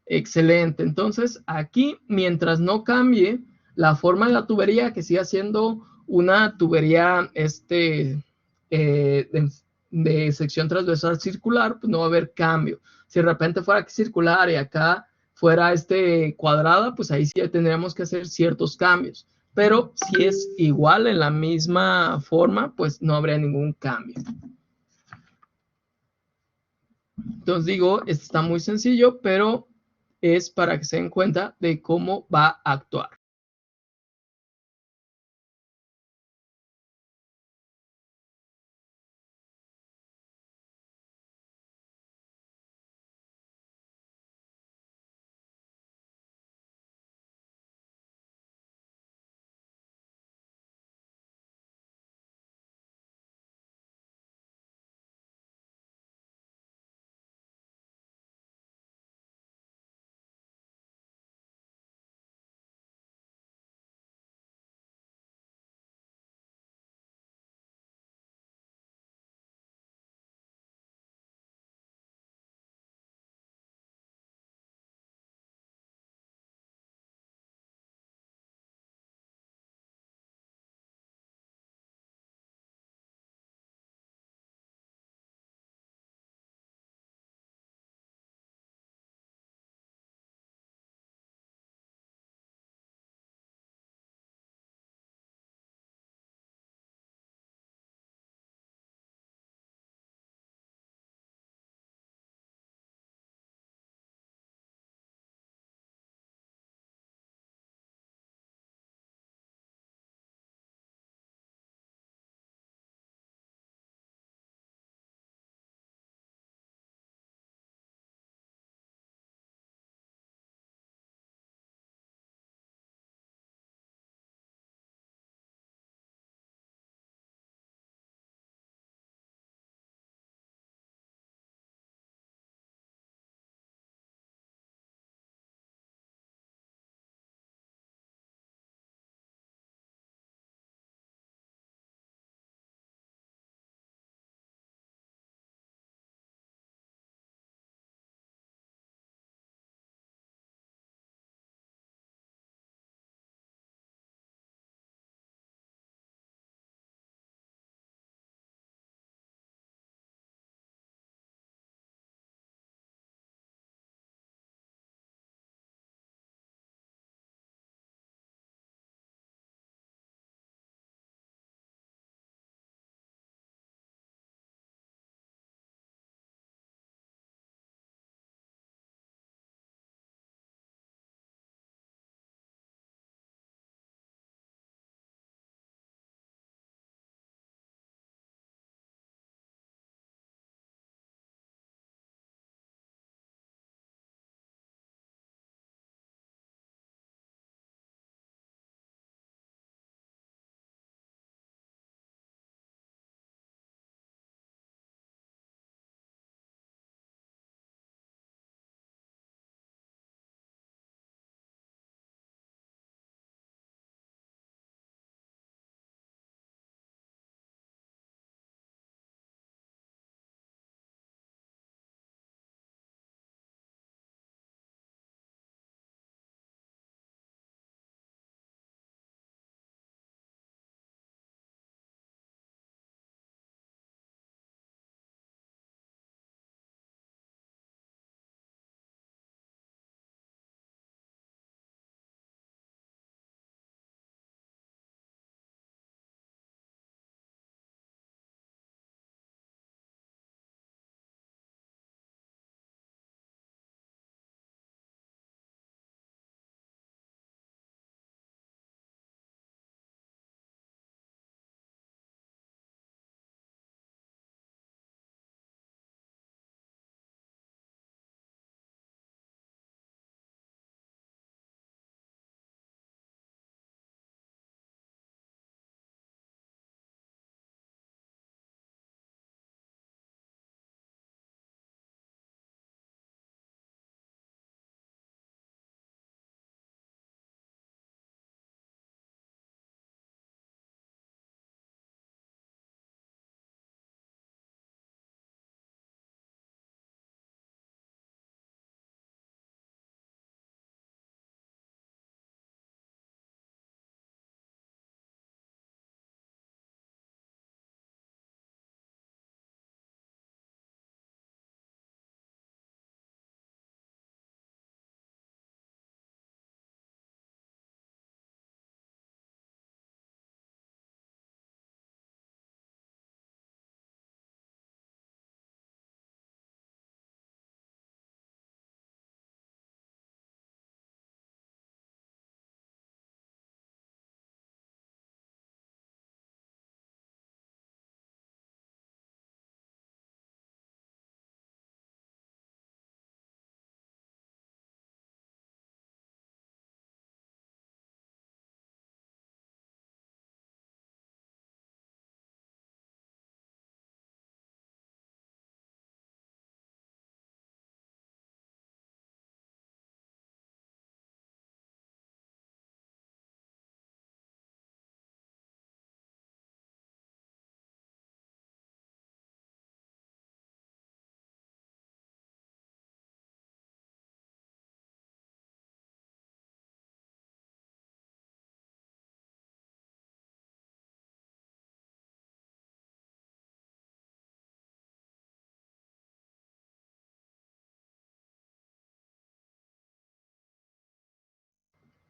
Excelente. Entonces, aquí, mientras no cambie la forma de la tubería, que siga siendo una tubería de sección transversal circular, pues no va a haber cambio. Si de repente fuera circular y acá fuera cuadrada, pues ahí sí tendríamos que hacer ciertos cambios. Pero si es igual en la misma forma, pues no habría ningún cambio. Entonces digo, esto está muy sencillo, pero es para que se den cuenta de cómo va a actuar.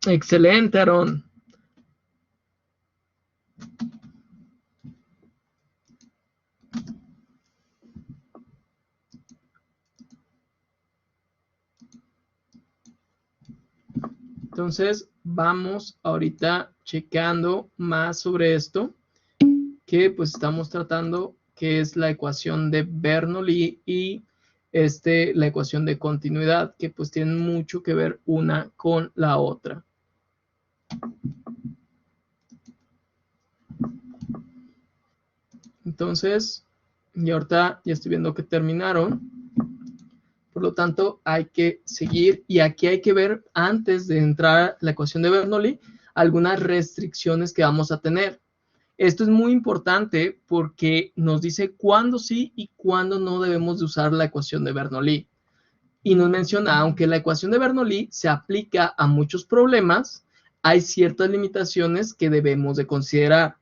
Excelente, Aarón. Entonces, vamos ahorita checando más sobre esto, que pues estamos tratando, que es la ecuación de Bernoulli y la ecuación de continuidad, que pues tienen mucho que ver una con la otra. Entonces, y ahorita ya estoy viendo que terminaron. Por lo tanto, hay que seguir y aquí hay que ver, antes de entrar a la ecuación de Bernoulli, algunas restricciones que vamos a tener. Esto es muy importante porque nos dice cuándo sí y cuándo no debemos de usar la ecuación de Bernoulli. Y nos menciona, aunque la ecuación de Bernoulli se aplica a muchos problemas, hay ciertas limitaciones que debemos de considerar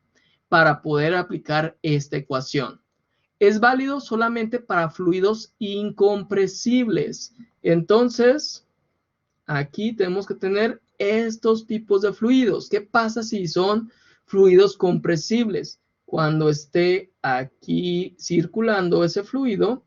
para poder aplicar esta ecuación. Es válido solamente para fluidos incompresibles. Entonces, aquí tenemos que tener estos tipos de fluidos. ¿Qué pasa si son fluidos compresibles? Cuando esté aquí circulando ese fluido,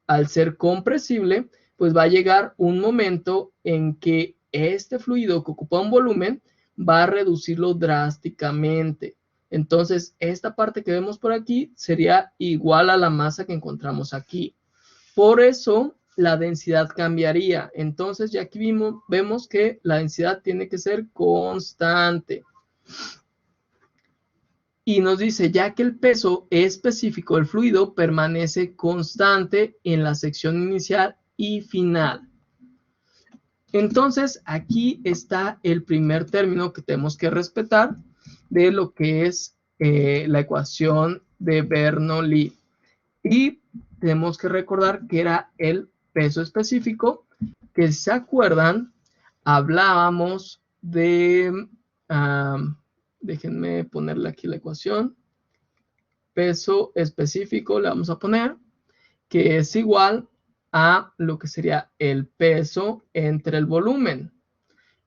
al ser compresible, pues va a llegar un momento en que este fluido que ocupa un volumen va a reducirlo drásticamente. Entonces, esta parte que vemos por aquí sería igual a la masa que encontramos aquí. Por eso, la densidad cambiaría. Entonces, ya aquí vemos que la densidad tiene que ser constante. Y nos dice, ya que el peso específico del fluido permanece constante en la sección inicial y final. Entonces, aquí está el primer término que tenemos que respetar de lo que es la ecuación de Bernoulli. Y tenemos que recordar que era el peso específico, que si se acuerdan, hablábamos de, déjenme ponerle aquí la ecuación, peso específico le vamos a poner, que es igual a lo que sería el peso entre el volumen.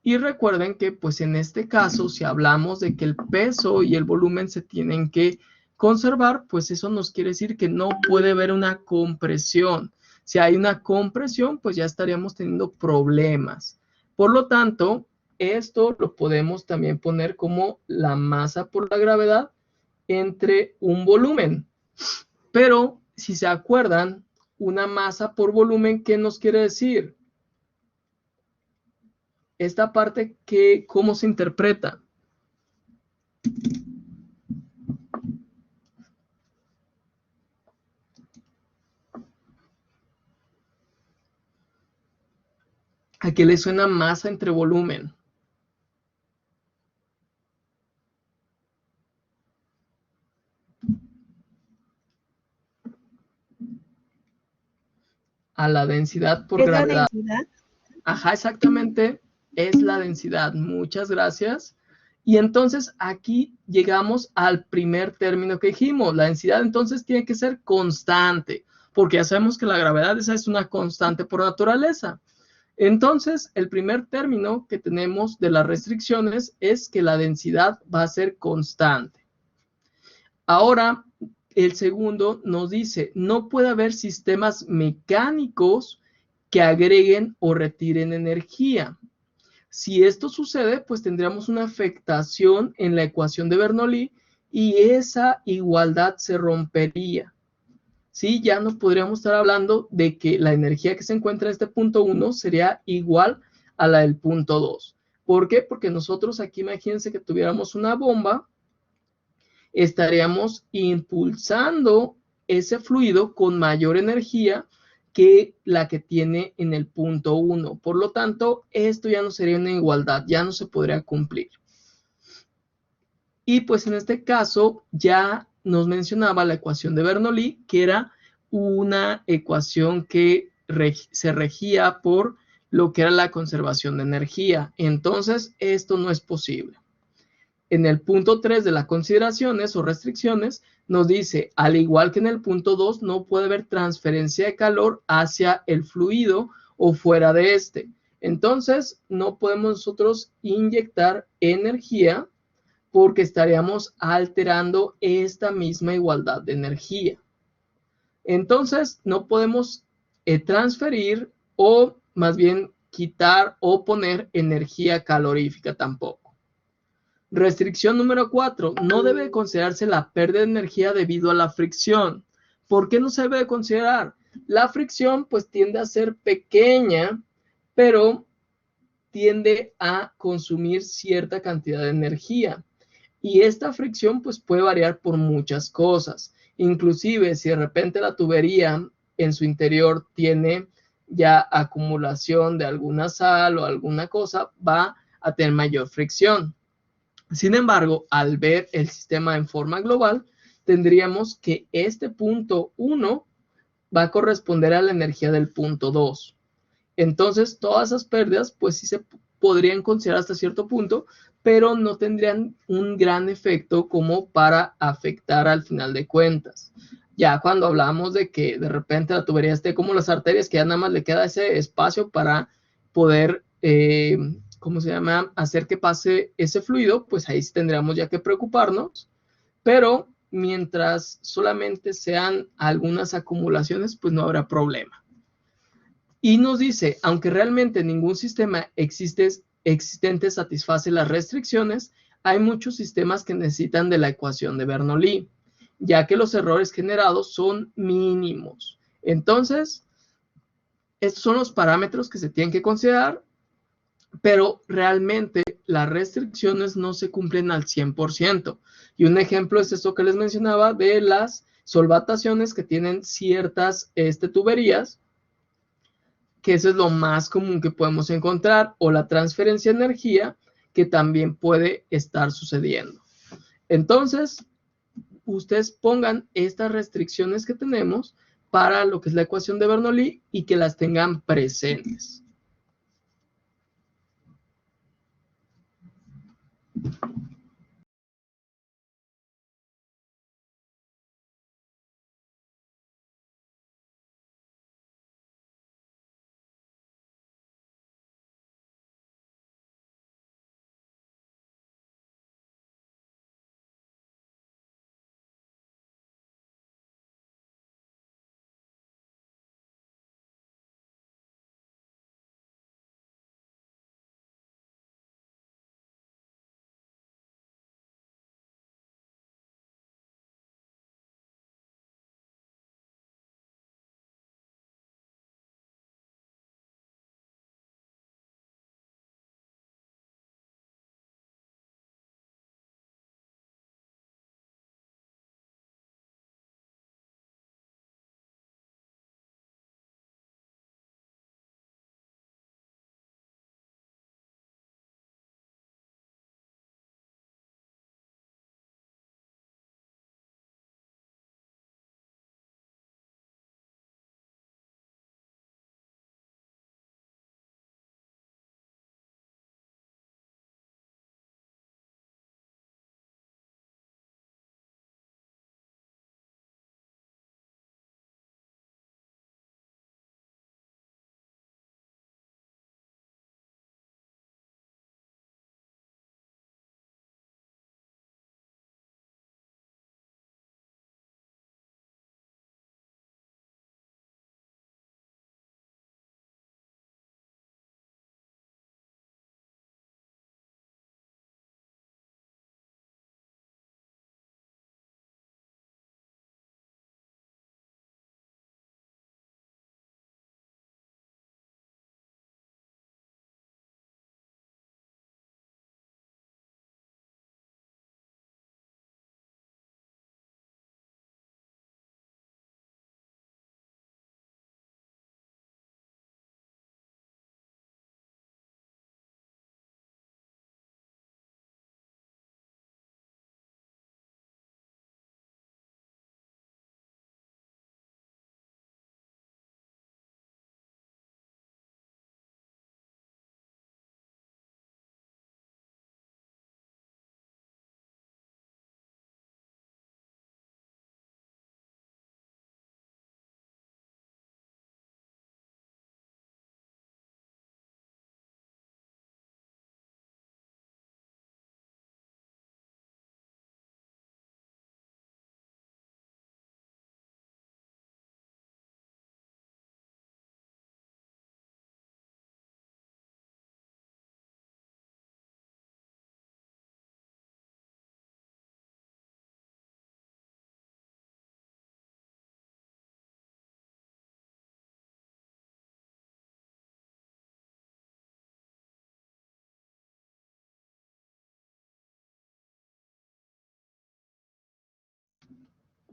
Y recuerden que pues en este caso, si hablamos de que el peso y el volumen se tienen que conservar, pues eso nos quiere decir que no puede haber una compresión. Si hay una compresión, pues ya estaríamos teniendo problemas. Por lo tanto, esto lo podemos también poner como la masa por la gravedad entre un volumen. Pero si se acuerdan, una masa por volumen, ¿qué nos quiere decir? Esta parte, ¿cómo se interpreta? ¿A qué le suena masa entre volumen? A la densidad por gravedad. ¿Es la densidad? Ajá, exactamente, es la densidad. Muchas gracias. Y entonces aquí llegamos al primer término que dijimos. La densidad entonces tiene que ser constante, porque ya sabemos que la gravedad esa es una constante por naturaleza. Entonces, el primer término que tenemos de las restricciones es que la densidad va a ser constante. Ahora, el segundo nos dice, no puede haber sistemas mecánicos que agreguen o retiren energía. Si esto sucede, pues tendríamos una afectación en la ecuación de Bernoulli y esa igualdad se rompería. ¿Sí? Ya no podríamos estar hablando de que la energía que se encuentra en este punto 1 sería igual a la del punto 2. ¿Por qué? Porque nosotros aquí, imagínense que tuviéramos una bomba, estaríamos impulsando ese fluido con mayor energía que la que tiene en el punto 1. Por lo tanto, esto ya no sería una igualdad, ya no se podría cumplir. Y pues en este caso ya nos mencionaba la ecuación de Bernoulli, que era una ecuación que se regía por lo que era la conservación de energía. Entonces, esto no es posible. En el punto 3 de las consideraciones o restricciones nos dice, al igual que en el punto 2, no puede haber transferencia de calor hacia el fluido o fuera de este. Entonces, no podemos nosotros inyectar energía porque estaríamos alterando esta misma igualdad de energía. Entonces, no podemos transferir o más bien quitar o poner energía calorífica tampoco. Restricción número 4. No debe considerarse la pérdida de energía debido a la fricción. ¿Por qué no se debe considerar? La fricción pues tiende a ser pequeña, pero tiende a consumir cierta cantidad de energía. Y esta fricción pues puede variar por muchas cosas. Inclusive si de repente la tubería en su interior tiene ya acumulación de alguna sal o alguna cosa, va a tener mayor fricción. Sin embargo, al ver el sistema en forma global, tendríamos que este punto 1 va a corresponder a la energía del punto 2. Entonces, todas esas pérdidas, pues sí se podrían considerar hasta cierto punto, pero no tendrían un gran efecto como para afectar al final de cuentas. Ya cuando hablamos de que de repente la tubería esté como las arterias, que ya nada más le queda ese espacio para poder, ¿cómo se llama?, hacer que pase ese fluido, pues ahí sí tendríamos ya que preocuparnos, pero mientras solamente sean algunas acumulaciones, pues no habrá problema. Y nos dice, aunque realmente ningún sistema existente satisface las restricciones, hay muchos sistemas que necesitan de la ecuación de Bernoulli, ya que los errores generados son mínimos. Entonces, estos son los parámetros que se tienen que considerar, pero realmente las restricciones no se cumplen al 100%. Y un ejemplo es esto que les mencionaba de las solvataciones que tienen ciertas tuberías, que eso es lo más común que podemos encontrar, o la transferencia de energía, que también puede estar sucediendo. Entonces, ustedes pongan estas restricciones que tenemos para lo que es la ecuación de Bernoulli y que las tengan presentes.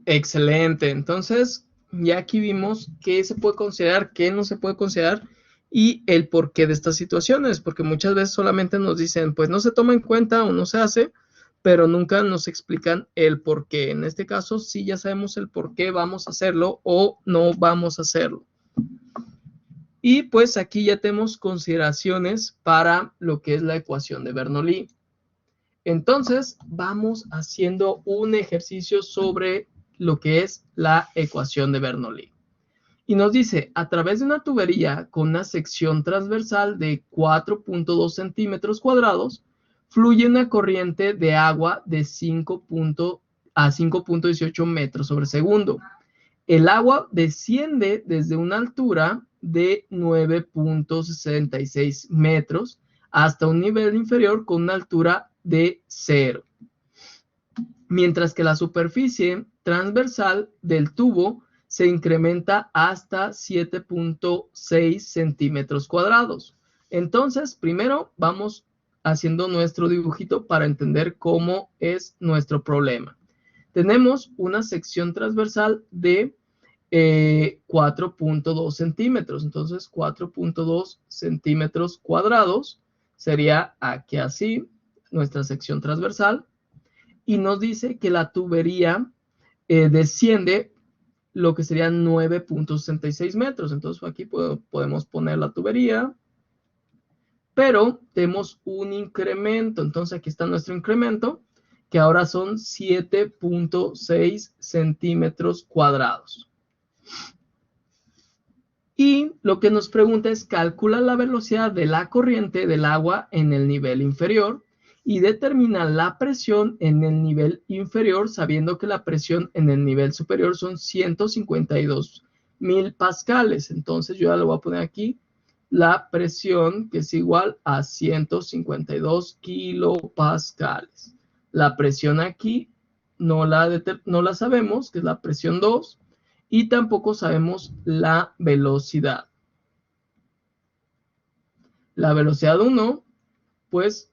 Excelente. Entonces, ya aquí vimos qué se puede considerar, qué no se puede considerar y el porqué de estas situaciones, porque muchas veces solamente nos dicen, pues no se toma en cuenta o no se hace, pero nunca nos explican el por qué. En este caso, sí ya sabemos el por qué vamos a hacerlo o no vamos a hacerlo. Y pues aquí ya tenemos consideraciones para lo que es la ecuación de Bernoulli. Entonces, vamos haciendo un ejercicio sobre lo que es la ecuación de Bernoulli. Y nos dice, a través de una tubería con una sección transversal de 4.2 centímetros cuadrados, fluye una corriente de agua de 5 a 5.18 metros sobre segundo. El agua desciende desde una altura de 9.66 metros hasta un nivel inferior con una altura de 0. Mientras que la superficie transversal del tubo se incrementa hasta 7.6 centímetros cuadrados. Entonces, primero vamos haciendo nuestro dibujito para entender cómo es nuestro problema. Tenemos una sección transversal de 4.2 centímetros. Entonces, 4.2 centímetros cuadrados sería aquí así, nuestra sección transversal. Y nos dice que la tubería desciende lo que serían 9.66 metros. Entonces, aquí podemos poner la tubería. Pero tenemos un incremento. Entonces, aquí está nuestro incremento, que ahora son 7.6 centímetros cuadrados. Y lo que nos pregunta es, calcula la velocidad de la corriente del agua en el nivel inferior y determina la presión en el nivel inferior, sabiendo que la presión en el nivel superior son 152.000 pascales. Entonces, yo ya le voy a poner aquí la presión, que es igual a 152 kilopascales. La presión aquí no la sabemos, que es la presión 2, y tampoco sabemos la velocidad. La velocidad 1, pues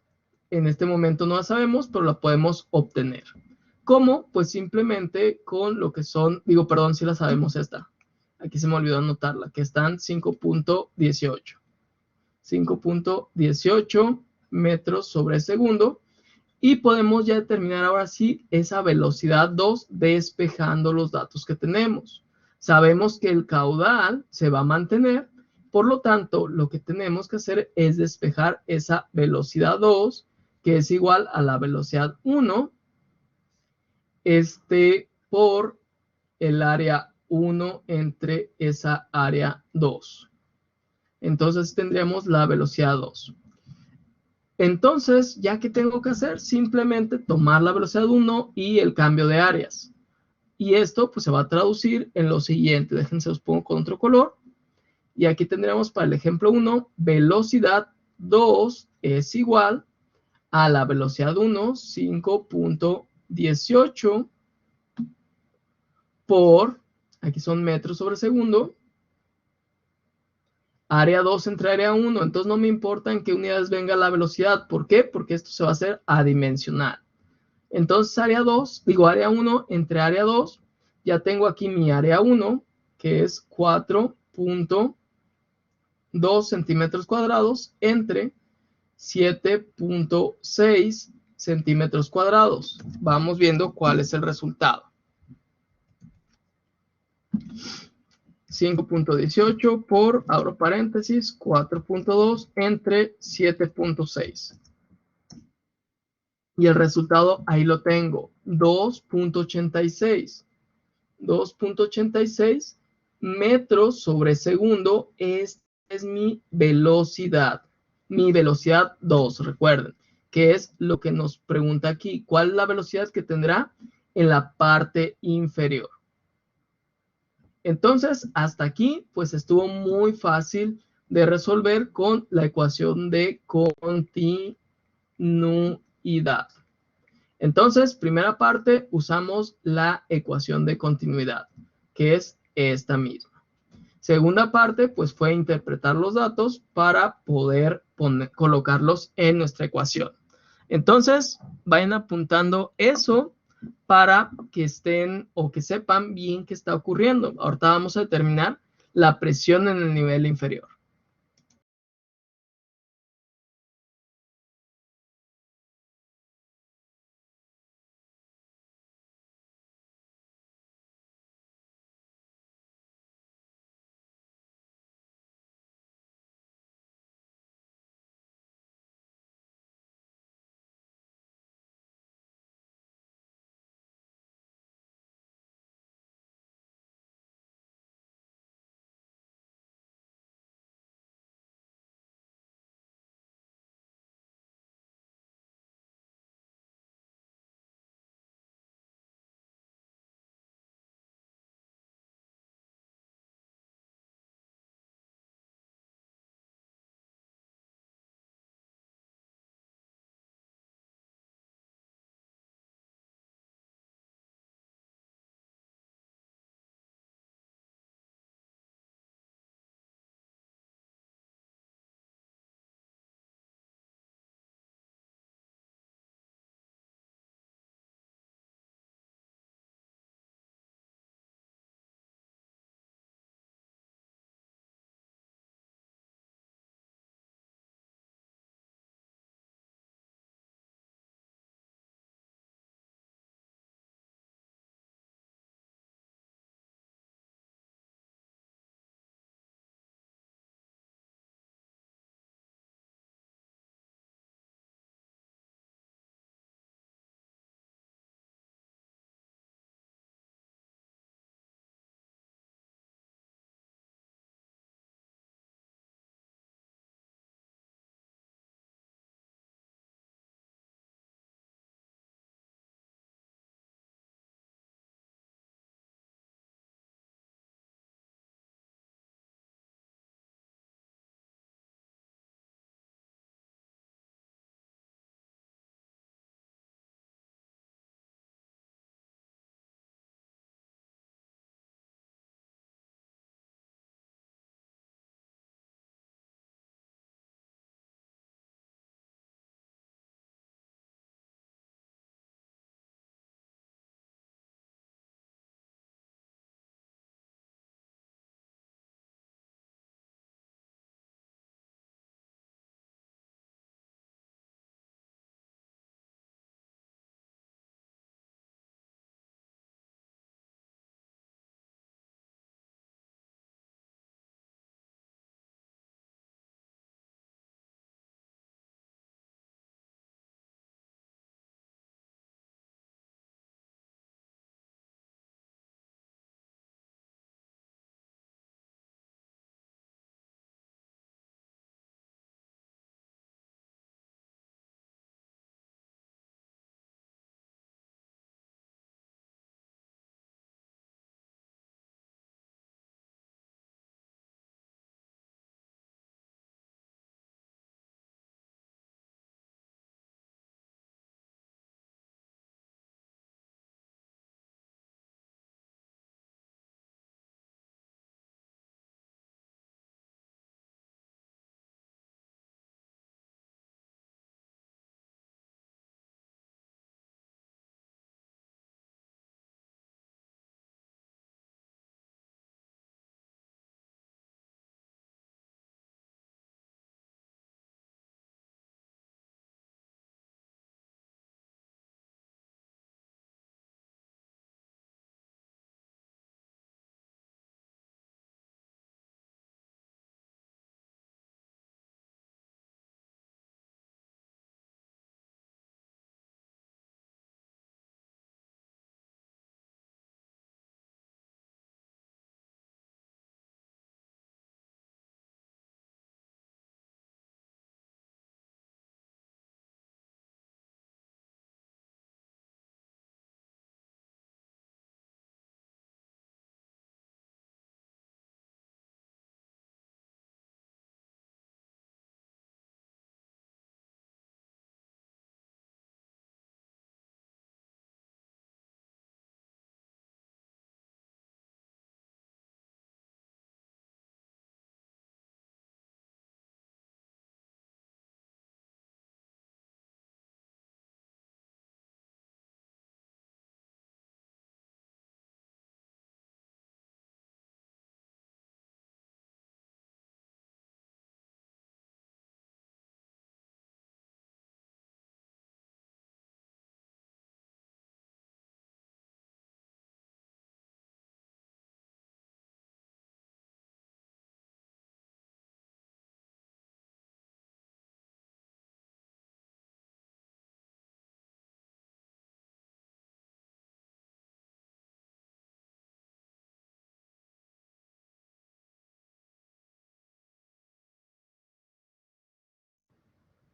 en este momento no la sabemos, pero la podemos obtener. ¿Cómo? Pues simplemente con lo que son, sí la sabemos esta. Aquí se me olvidó anotarla, que están 5.18. 5.18 metros sobre segundo. Y podemos ya determinar ahora sí esa velocidad 2 despejando los datos que tenemos. Sabemos que el caudal se va a mantener, por lo tanto, lo que tenemos que hacer es despejar esa velocidad 2, que es igual a la velocidad 1, por el área 1 entre esa área 2. Entonces tendríamos la velocidad 2. Entonces, ¿ya qué tengo que hacer? Simplemente tomar la velocidad 1 y el cambio de áreas. Y esto pues se va a traducir en lo siguiente. Déjense, los pongo con otro color. Y aquí tendríamos para el ejemplo 1, velocidad 2 es igual a la velocidad 1, 5.18 por, aquí son metros sobre segundo, área 2 entre área 1. Entonces no me importa en qué unidades venga la velocidad. ¿Por qué? Porque esto se va a hacer adimensional. Entonces área 1 entre área 2, ya tengo aquí mi área 1, que es 4.2 centímetros cuadrados entre 7.6 centímetros cuadrados. Vamos viendo cuál es el resultado. 5.18 por, abro paréntesis, 4.2 entre 7.6. Y el resultado ahí lo tengo, 2.86. 2.86 metros sobre segundo. Esta es mi velocidad 2, recuerden, que es lo que nos pregunta aquí. ¿Cuál es la velocidad que tendrá en la parte inferior? Entonces, hasta aquí, pues estuvo muy fácil de resolver con la ecuación de continuidad. Entonces, primera parte, usamos la ecuación de continuidad, que es esta misma. Segunda parte, pues fue interpretar los datos para poder colocarlos en nuestra ecuación. Entonces, vayan apuntando eso para que estén o que sepan bien qué está ocurriendo. Ahorita vamos a determinar la presión en el nivel inferior.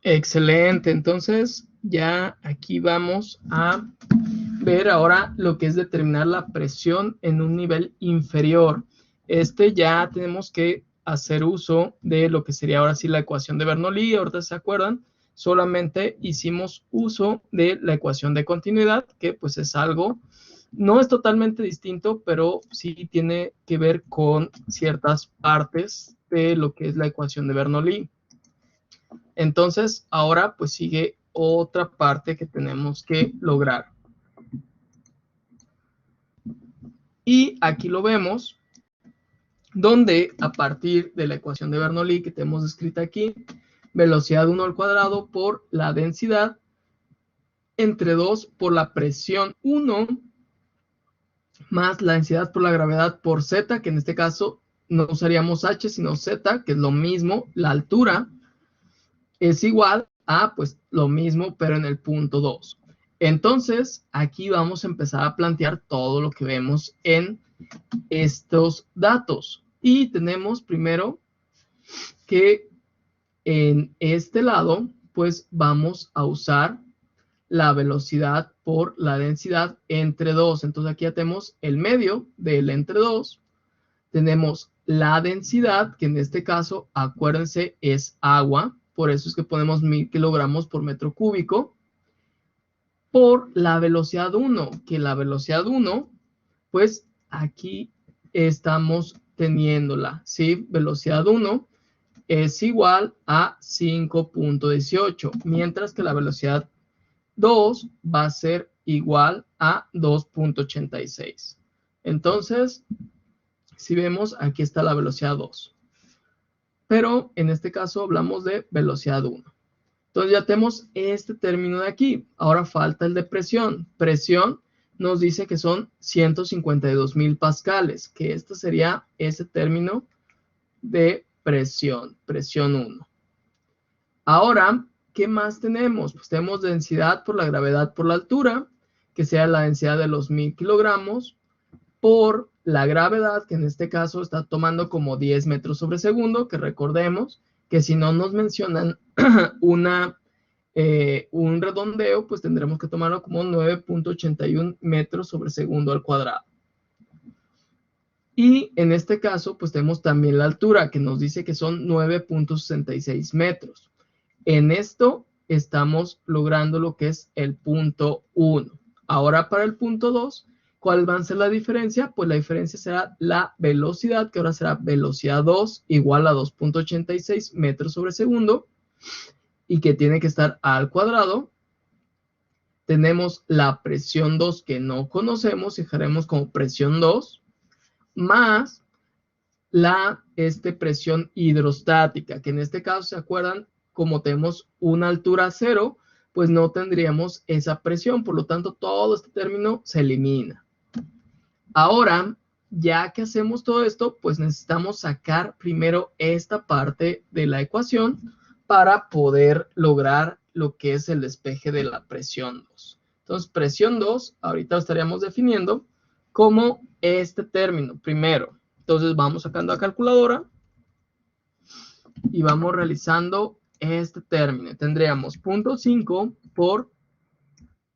Excelente, entonces ya aquí vamos a ver ahora lo que es determinar la presión en un nivel inferior. Ya tenemos que hacer uso de lo que sería ahora sí la ecuación de Bernoulli. Ahorita se acuerdan, solamente hicimos uso de la ecuación de continuidad, que pues es algo, no es totalmente distinto, pero sí tiene que ver con ciertas partes de lo que es la ecuación de Bernoulli. Entonces, ahora pues sigue otra parte que tenemos que lograr. Y aquí lo vemos, donde a partir de la ecuación de Bernoulli que tenemos escrita aquí, velocidad 1 al cuadrado por la densidad entre 2 por la presión 1 más la densidad por la gravedad por z, que en este caso no usaríamos h, sino z, que es lo mismo, la altura, es igual a, pues, lo mismo, pero en el punto 2. Entonces, aquí vamos a empezar a plantear todo lo que vemos en estos datos. Y tenemos primero que en este lado, pues, vamos a usar la velocidad por la densidad entre 2. Entonces, aquí ya tenemos el medio del entre 2. Tenemos la densidad, que en este caso, acuérdense, es agua. Por eso es que ponemos 1000 kilogramos por metro cúbico, por la velocidad 1, que la velocidad 1, pues aquí estamos teniéndola, ¿sí? Velocidad 1 es igual a 5.18, mientras que la velocidad 2 va a ser igual a 2.86. Entonces, si vemos, aquí está la velocidad 2. Pero en este caso hablamos de velocidad 1. Entonces ya tenemos este término de aquí. Ahora falta el de presión. Presión nos dice que son 152,000 pascales, que este sería ese término de presión, presión 1. Ahora, ¿qué más tenemos? Pues tenemos densidad por la gravedad por la altura, que sea la densidad de los 1000 kilogramos, por la gravedad, que en este caso está tomando como 10 metros sobre segundo, que recordemos que si no nos mencionan un redondeo, pues tendremos que tomarlo como 9.81 metros sobre segundo al cuadrado. Y en este caso, pues tenemos también la altura, que nos dice que son 9.66 metros. En esto estamos logrando lo que es el punto 1. Ahora para el punto 2, ¿cuál va a ser la diferencia? Pues la diferencia será la velocidad, que ahora será velocidad 2 igual a 2.86 metros sobre segundo, y que tiene que estar al cuadrado. Tenemos la presión 2 que no conocemos, dejaremos como presión 2, más la presión hidrostática, que en este caso, ¿se acuerdan? Como tenemos una altura 0, pues no tendríamos esa presión, por lo tanto todo este término se elimina. Ahora, ya que hacemos todo esto, pues necesitamos sacar primero esta parte de la ecuación para poder lograr lo que es el despeje de la presión 2. Entonces, presión 2, ahorita lo estaríamos definiendo como este término primero. Entonces, vamos sacando la calculadora y vamos realizando este término. Tendríamos 0.5 por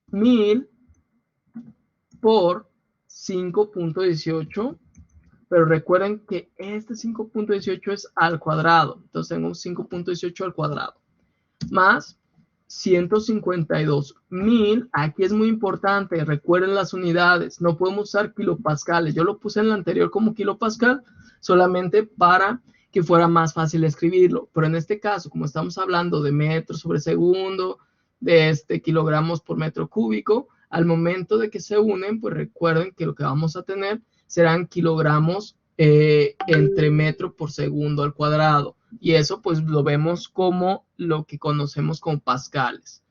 1000 por 5.18, pero recuerden que este 5.18 es al cuadrado, entonces tenemos 5.18 al cuadrado, más 152,000, aquí es muy importante, recuerden las unidades, no podemos usar kilopascales, yo lo puse en la anterior como kilopascal, solamente para que fuera más fácil escribirlo, pero en este caso, como estamos hablando de metros sobre segundo, de kilogramos por metro cúbico, al momento de que se unen, pues recuerden que lo que vamos a tener serán kilogramos entre metro por segundo al cuadrado. Y eso pues lo vemos como lo que conocemos como pascales.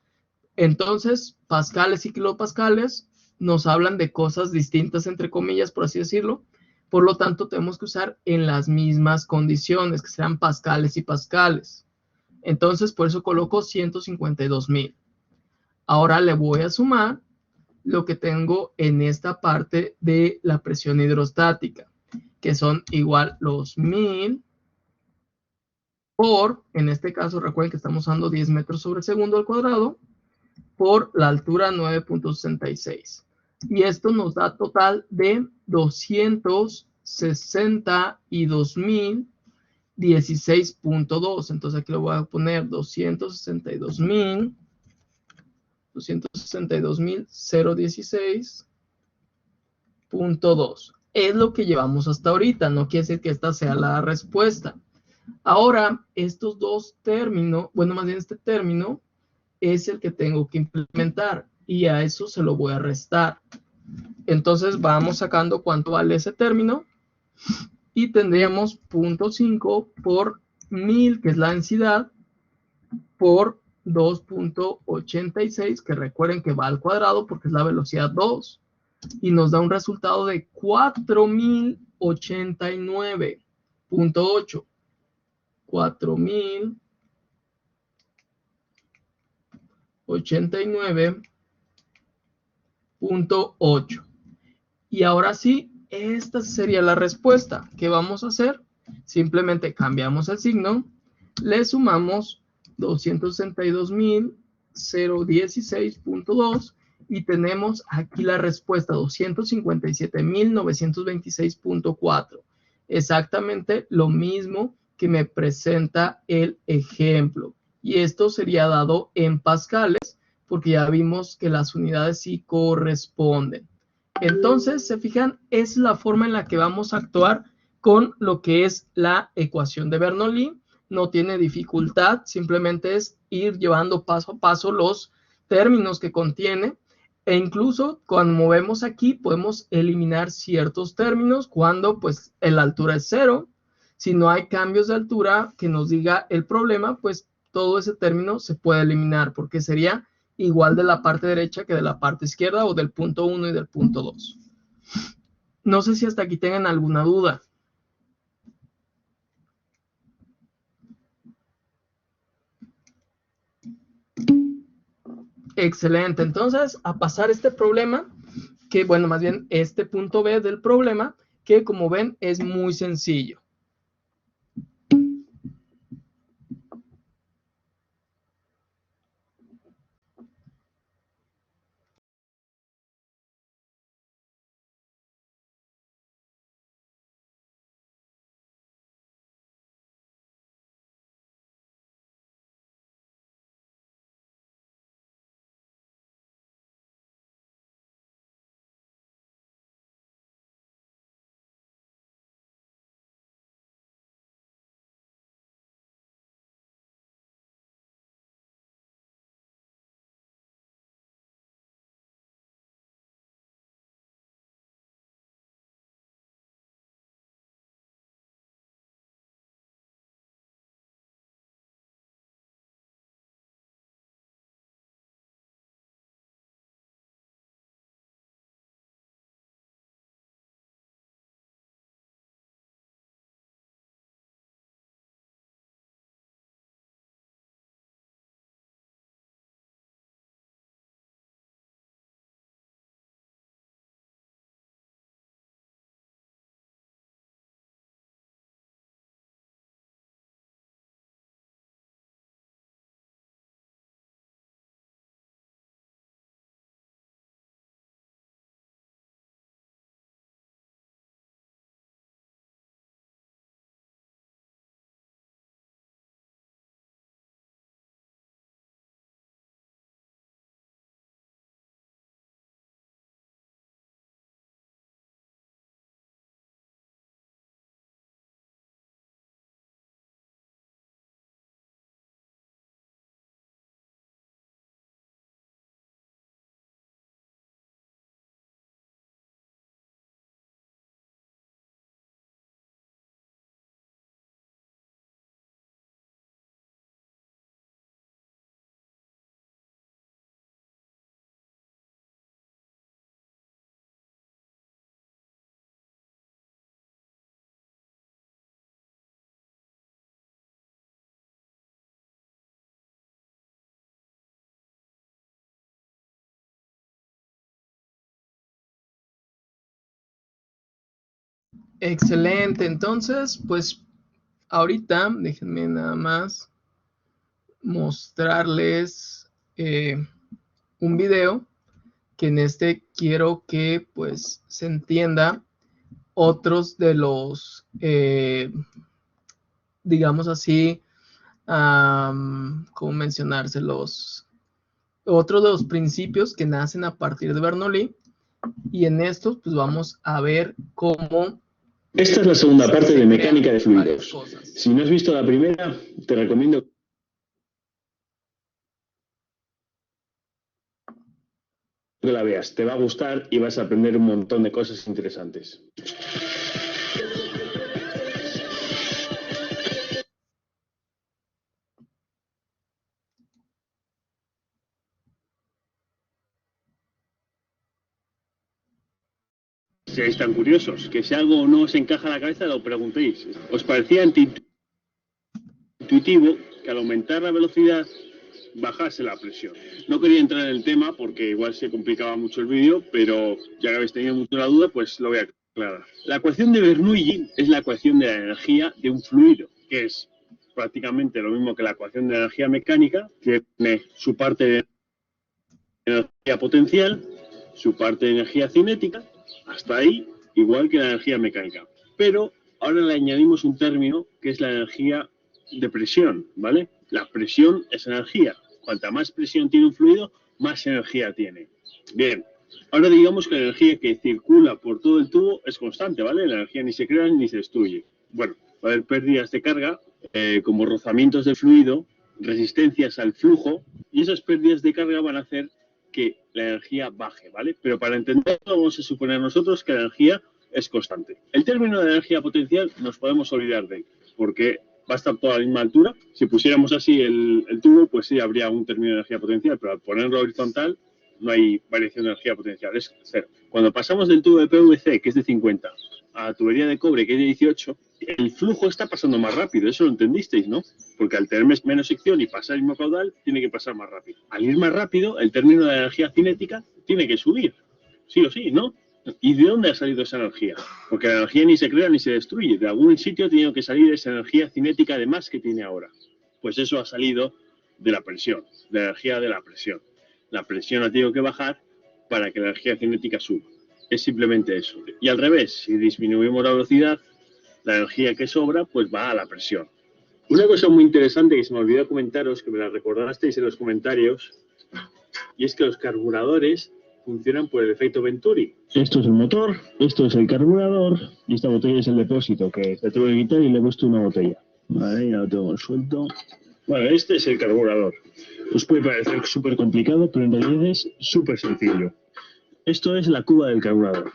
Entonces, pascales y kilopascales nos hablan de cosas distintas, entre comillas, por así decirlo. Por lo tanto, tenemos que usar en las mismas condiciones, que serán pascales y pascales. Entonces, por eso coloco 152,000. Ahora le voy a sumar lo que tengo en esta parte de la presión hidrostática, que son igual los 1000 por, en este caso recuerden que estamos usando 10 metros sobre segundo al cuadrado, por la altura 9.66. Y esto nos da total de 262.016.2. Entonces aquí lo voy a poner 262.016.2. Es lo que llevamos hasta ahorita, no quiere decir que esta sea la respuesta. Ahora, estos dos términos, bueno, más bien este término, es el que tengo que implementar y a eso se lo voy a restar. Entonces vamos sacando cuánto vale ese término y tendríamos 0.5 por 1000, que es la densidad, por 2.86, que recuerden que va al cuadrado porque es la velocidad 2, y nos da un resultado de 4089.8. 4089.8. Y ahora sí, esta sería la respuesta. ¿Qué vamos a hacer? Simplemente cambiamos el signo, le sumamos 262.016.2 y tenemos aquí la respuesta 257.926.4. Exactamente lo mismo que me presenta el ejemplo. Y esto sería dado en pascales, porque ya vimos que las unidades sí corresponden. Entonces, se fijan, es la forma en la que vamos a actuar con lo que es la ecuación de Bernoulli. No tiene dificultad, simplemente es ir llevando paso a paso los términos que contiene. E incluso cuando movemos aquí, podemos eliminar ciertos términos cuando pues la altura es 0. Si no hay cambios de altura que nos diga el problema, pues todo ese término se puede eliminar porque sería igual de la parte derecha que de la parte izquierda o del punto 1 y del punto 2. No sé si hasta aquí tengan alguna duda. Excelente, entonces a pasar este problema, que bueno, más bien este punto B del problema, que como ven es muy sencillo. Excelente, entonces pues ahorita déjenme nada más mostrarles un video que en este quiero que pues se entienda otros de los digamos así, ¿cómo mencionárselos? Otro de los principios que nacen a partir de Bernoulli, y en estos pues vamos a ver cómo... Esta es la segunda parte de mecánica de fluidos. Si no has visto la primera, te recomiendo que la veas. Te va a gustar y vas a aprender un montón de cosas interesantes. Seáis tan curiosos, que si algo no os encaja en la cabeza lo preguntéis. ¿Os parecía intuitivo que al aumentar la velocidad bajase la presión? No quería entrar en el tema porque igual se complicaba mucho el vídeo, pero ya que habéis tenido mucho la duda, pues lo voy a aclarar. La ecuación de Bernoulli es la ecuación de la energía de un fluido, que es prácticamente lo mismo que la ecuación de energía mecánica, que tiene su parte de energía potencial, su parte de energía cinética, hasta ahí igual que la energía mecánica. Pero ahora le añadimos un término que es la energía de presión, ¿vale? La presión es energía. Cuanta más presión tiene un fluido, más energía tiene. Bien, ahora digamos que la energía que circula por todo el tubo es constante, ¿vale? La energía ni se crea ni se destruye. Bueno, va a haber pérdidas de carga, como rozamientos del fluido, resistencias al flujo, y esas pérdidas de carga van a hacer que la energía baje, ¿vale? Pero para entenderlo vamos a suponer nosotros que la energía es constante. El término de energía potencial nos podemos olvidar de él, porque va a estar toda a la misma altura. Si pusiéramos así el tubo, pues sí habría un término de energía potencial, pero al ponerlo horizontal no hay variación de energía potencial, es cero. Cuando pasamos del tubo de PVC, que es de 50, a la tubería de cobre, que es de 18, el flujo está pasando más rápido, eso lo entendisteis, ¿no? Porque al tener menos sección y pasar el mismo caudal, tiene que pasar más rápido. Al ir más rápido, el término de la energía cinética tiene que subir, sí o sí, ¿no? ¿Y de dónde ha salido esa energía? Porque la energía ni se crea ni se destruye. De algún sitio tiene que salir esa energía cinética de más que tiene ahora. Pues eso ha salido de la presión, de la energía de la presión. La presión ha tenido que bajar para que la energía cinética suba. Es simplemente eso. Y al revés, si disminuimos la velocidad, la energía que sobra pues va a la presión. Una cosa muy interesante que se me olvidó comentaros, que me la recordasteis en los comentarios, y es que los carburadores funcionan por el efecto Venturi. Esto es el motor, esto es el carburador, y esta botella es el depósito, que le tengo que quitar y le he puesto una botella. Vale, ya lo tengo suelto. Bueno, este es el carburador. Os puede parecer súper complicado, pero en realidad es súper sencillo. Esto es la cuba del carburador.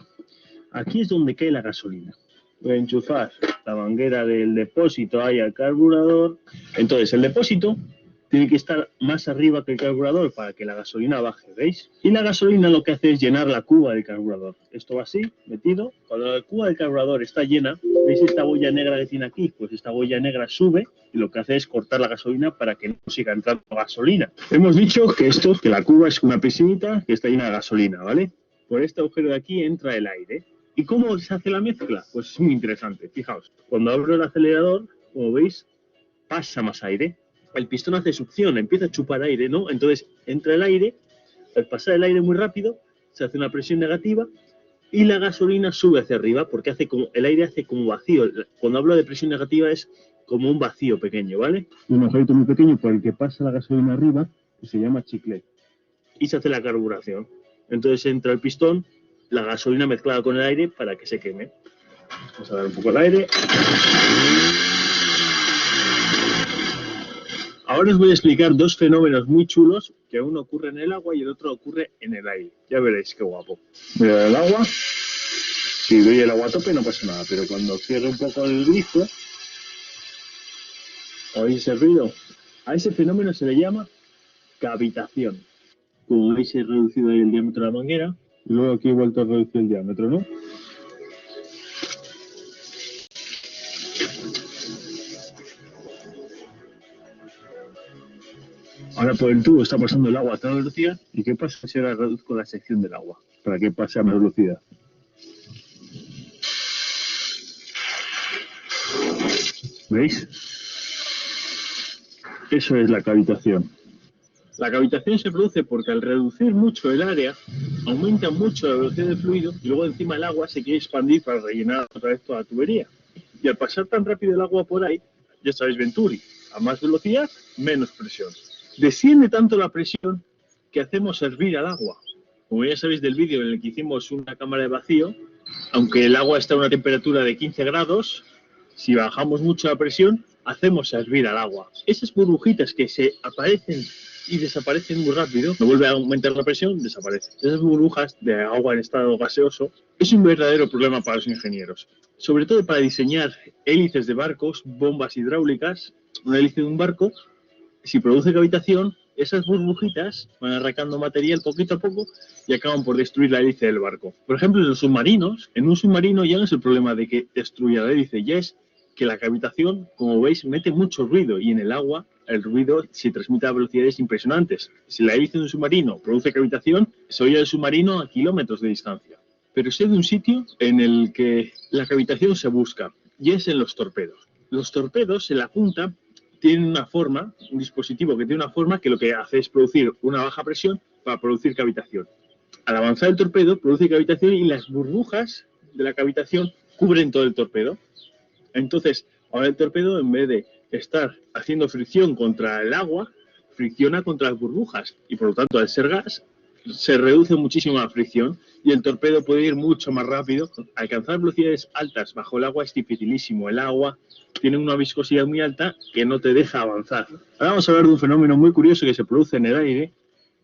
Aquí es donde cae la gasolina. Voy a enchufar la manguera del depósito ahí al carburador. Entonces, el depósito tiene que estar más arriba que el carburador para que la gasolina baje, ¿veis? Y la gasolina lo que hace es llenar la cuba del carburador. Esto va así, metido. Cuando la cuba del carburador está llena, ¿veis esta boya negra que tiene aquí? Pues esta boya negra sube y lo que hace es cortar la gasolina para que no siga entrando gasolina. Hemos dicho que la cuba es una piscinita que está llena de gasolina, ¿vale? Por este agujero de aquí entra el aire. ¿Y cómo se hace la mezcla? Pues es muy interesante. Fijaos, cuando abro el acelerador, como veis, pasa más aire. El pistón hace succión, empieza a chupar aire, ¿no? Entonces entra el aire, al pasar el aire muy rápido, se hace una presión negativa y la gasolina sube hacia arriba porque el aire hace como vacío. Cuando hablo de presión negativa es como un vacío pequeño, ¿vale? Un agujerito muy pequeño por el que pasa la gasolina arriba, que se llama chiclet. Y se hace la carburación. Entonces entra el pistón, la gasolina mezclada con el aire para que se queme. Vamos a dar un poco el aire. Ahora os voy a explicar dos fenómenos muy chulos, que uno ocurre en el agua y el otro ocurre en el aire. Ya veréis qué guapo. Voy a dar el agua. Si doy el agua a tope no pasa nada, pero cuando cierro un poco el grifo, ¿oís ese ruido? A ese fenómeno se le llama cavitación. Como veis he reducido ahí el diámetro de la manguera y luego aquí he vuelto a reducir el diámetro, ¿no? Ahora por el tubo está pasando el agua a toda velocidad. ¿Y qué pasa si ahora reduzco la sección del agua para que pase a más velocidad? ¿Veis? Eso es la cavitación. La cavitación se produce porque al reducir mucho el área, aumenta mucho la velocidad del fluido y luego encima el agua se quiere expandir para rellenar otra vez toda la tubería. Y al pasar tan rápido el agua por ahí, ya sabéis Venturi, a más velocidad, menos presión. Desciende tanto la presión que hacemos hervir al agua. Como ya sabéis del vídeo en el que hicimos una cámara de vacío, aunque el agua está a una temperatura de 15 grados, si bajamos mucho la presión, hacemos hervir al agua. Esas burbujitas que se aparecen y desaparecen muy rápido, no vuelve a aumentar la presión, desaparecen. Esas burbujas de agua en estado gaseoso es un verdadero problema para los ingenieros. Sobre todo para diseñar hélices de barcos, bombas hidráulicas. Una hélice de un barco, si produce cavitación, esas burbujitas van arrancando material poquito a poco y acaban por destruir la hélice del barco. Por ejemplo, en los submarinos, en un submarino ya no es el problema de que destruya la hélice, ya es que la cavitación, como veis, mete mucho ruido y en el agua el ruido se transmite a velocidades impresionantes. Si la hélice de un submarino produce cavitación, se oye el submarino a kilómetros de distancia. Pero sé de un sitio en el que la cavitación se busca y es en los torpedos. Los torpedos en la punta tienen una forma, un dispositivo que tiene una forma que lo que hace es producir una baja presión para producir cavitación. Al avanzar el torpedo produce cavitación y las burbujas de la cavitación cubren todo el torpedo. Entonces, ahora el torpedo, en vez de estar haciendo fricción contra el agua, fricciona contra las burbujas y por lo tanto al ser gas se reduce muchísimo la fricción y el torpedo puede ir mucho más rápido. Alcanzar velocidades altas bajo el agua es dificilísimo. El agua tiene una viscosidad muy alta que no te deja avanzar. Ahora vamos a hablar de un fenómeno muy curioso que se produce en el aire,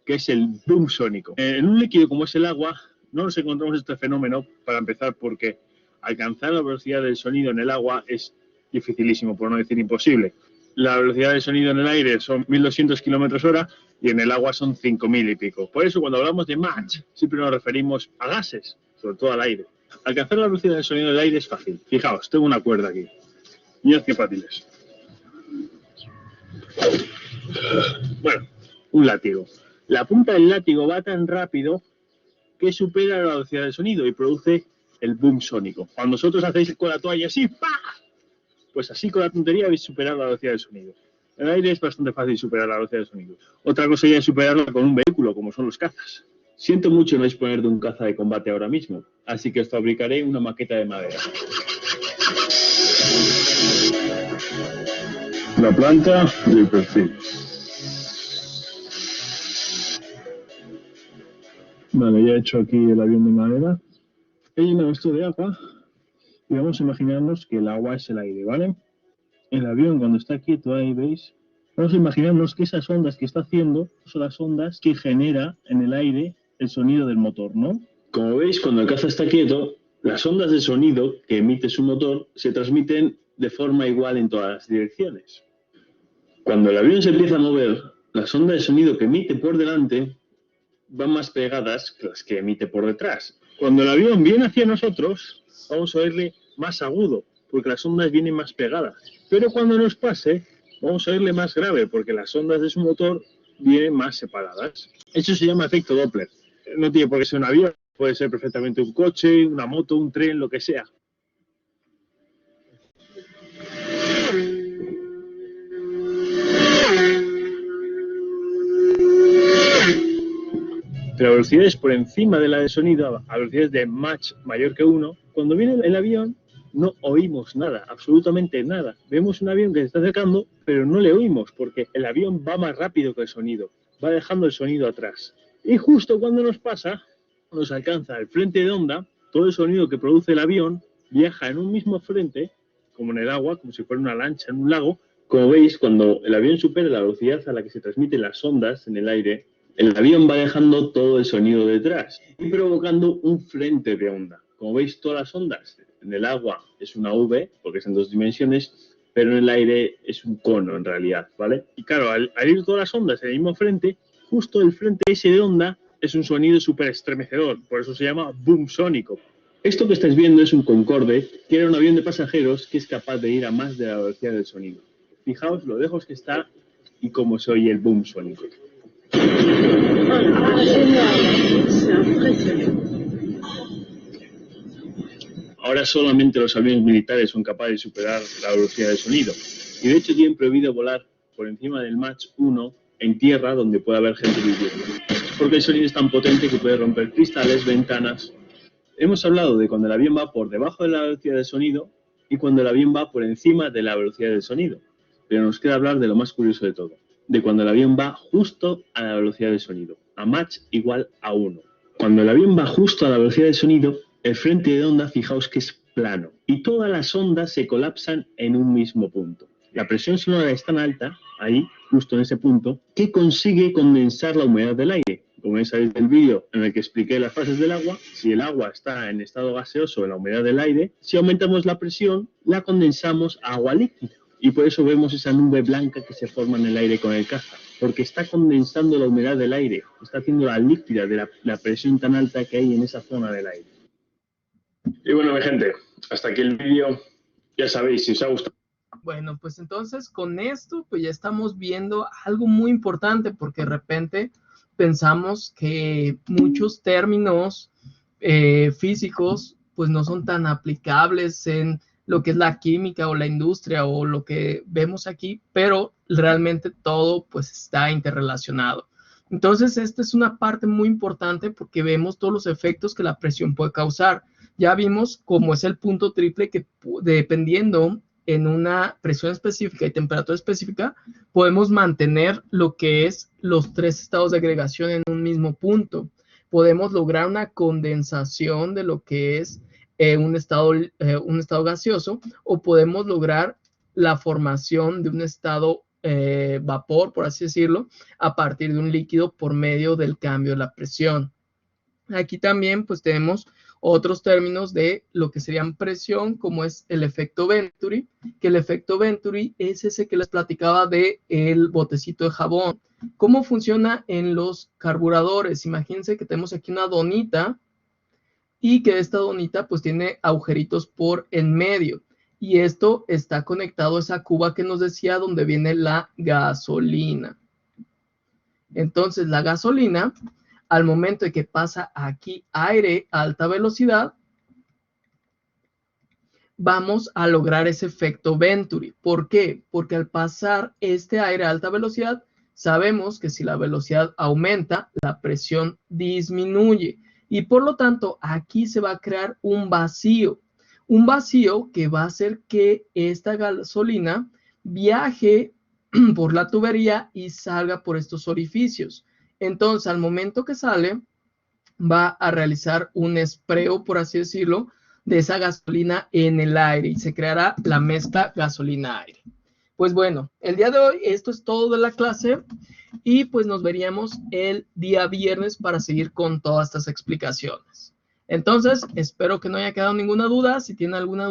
que es el boom sónico. En un líquido como es el agua no nos encontramos este fenómeno para empezar porque alcanzar la velocidad del sonido en el agua es dificilísimo, por no decir imposible. La velocidad del sonido en el aire son 1200 km/h y en el agua son 5000 y pico. Por eso cuando hablamos de Mach siempre nos referimos a gases, sobre todo al aire. Alcanzar la velocidad del sonido en el aire es fácil. Fijaos, tengo una cuerda aquí. Mirad qué fácil es. Bueno, un látigo. La punta del látigo va tan rápido que supera la velocidad del sonido y produce el boom sónico. Cuando vosotros hacéis con la toalla así, ¡pah!, pues así con la tontería habéis superado la velocidad del sonido. En el aire es bastante fácil superar la velocidad del sonido. Otra cosa ya es superarla con un vehículo, como son los cazas. Siento mucho no disponer de un caza de combate ahora mismo, así que os fabricaré una maqueta de madera. La planta y el perfil. Vale, ya he hecho aquí el avión de madera. He llenado esto de agua y vamos a imaginarnos que el agua es el aire, ¿vale? El avión cuando está quieto, ahí veis, vamos a imaginarnos que esas ondas que está haciendo son las ondas que genera en el aire el sonido del motor, ¿no? Como veis, cuando el caza está quieto, las ondas de sonido que emite su motor se transmiten de forma igual en todas las direcciones. Cuando el avión se empieza a mover, las ondas de sonido que emite por delante van más pegadas que las que emite por detrás. Cuando el avión viene hacia nosotros, vamos a oírle más agudo, porque las ondas vienen más pegadas. Pero cuando nos pase, vamos a oírle más grave, porque las ondas de su motor vienen más separadas. Eso se llama efecto Doppler. No tiene por qué ser un avión, puede ser perfectamente un coche, una moto, un tren, lo que sea. Pero a velocidades por encima de la de sonido, a velocidades de Mach mayor que 1, cuando viene el avión no oímos nada, absolutamente nada. Vemos un avión que se está acercando, pero no le oímos, porque el avión va más rápido que el sonido, va dejando el sonido atrás. Y justo cuando nos pasa, nos alcanza el frente de onda, todo el sonido que produce el avión viaja en un mismo frente, como en el agua, como si fuera una lancha en un lago. Como veis, cuando el avión supera la velocidad a la que se transmiten las ondas en el aire, el avión va dejando todo el sonido detrás y provocando un frente de onda. Como veis, todas las ondas en el agua es una V, porque es en 2 dimensiones, pero en el aire es un cono en realidad, ¿vale? Y claro, al ir todas las ondas en el mismo frente, justo el frente ese de onda es un sonido súper estremecedor, por eso se llama boom sónico. Esto que estáis viendo es un Concorde, que era un avión de pasajeros que es capaz de ir a más de la velocidad del sonido. Fijaos lo lejos que está y cómo se oye el boom sónico. Ahora solamente los aviones militares son capaces de superar la velocidad del sonido. Y de hecho tienen prohibido volar por encima del Mach 1 en tierra donde pueda haber gente viviendo. Porque el sonido es tan potente que puede romper cristales, ventanas. Hemos hablado de cuando el avión va por debajo de la velocidad del sonido y cuando el avión va por encima de la velocidad del sonido. Pero nos queda hablar de lo más curioso de todo, de cuando el avión va justo a la velocidad del sonido, a Mach igual a 1. Cuando el avión va justo a la velocidad del sonido, el frente de onda, fijaos que es plano, y todas las ondas se colapsan en un mismo punto. La presión sonora es tan alta, ahí, justo en ese punto, que consigue condensar la humedad del aire. Como ya sabéis del vídeo en el que expliqué las fases del agua, si el agua está en estado gaseoso en la humedad del aire, si aumentamos la presión, la condensamos a agua líquida. Y por eso vemos esa nube blanca que se forma en el aire con el caza, porque está condensando la humedad del aire, está haciendo la líquida de la presión tan alta que hay en esa zona del aire. Y bueno, mi gente, hasta aquí el vídeo. Ya sabéis, si os ha gustado. Bueno, pues entonces con esto pues ya estamos viendo algo muy importante, porque de repente pensamos que muchos términos físicos pues no son tan aplicables en lo que es la química o la industria o lo que vemos aquí, pero realmente todo pues está interrelacionado. Entonces esta es una parte muy importante porque vemos todos los efectos que la presión puede causar. Ya vimos cómo es el punto triple que dependiendo en una presión específica y temperatura específica, podemos mantener lo que es los 3 estados de agregación en un mismo punto. Podemos lograr una condensación de lo que es un estado gaseoso, o podemos lograr la formación de un estado vapor, por así decirlo, a partir de un líquido por medio del cambio de la presión. Aquí también pues tenemos otros términos de lo que serían presión, como es el efecto Venturi, que el efecto Venturi es ese que les platicaba de el botecito de jabón. ¿Cómo funciona en los carburadores? Imagínense que tenemos aquí una donita y que esta donita pues tiene agujeritos por en medio. Y esto está conectado a esa cuba que nos decía donde viene la gasolina. Entonces la gasolina, al momento de que pasa aquí aire a alta velocidad, vamos a lograr ese efecto Venturi. ¿Por qué? Porque al pasar este aire a alta velocidad, sabemos que si la velocidad aumenta, la presión disminuye. Y por lo tanto, aquí se va a crear un vacío. Un vacío que va a hacer que esta gasolina viaje por la tubería y salga por estos orificios. Entonces, al momento que sale, va a realizar un espreo, por así decirlo, de esa gasolina en el aire y se creará la mezcla gasolina-aire. Pues bueno, el día de hoy esto es todo de la clase y pues nos veríamos el día viernes para seguir con todas estas explicaciones. Entonces, espero que no haya quedado ninguna duda. Si tienen alguna duda,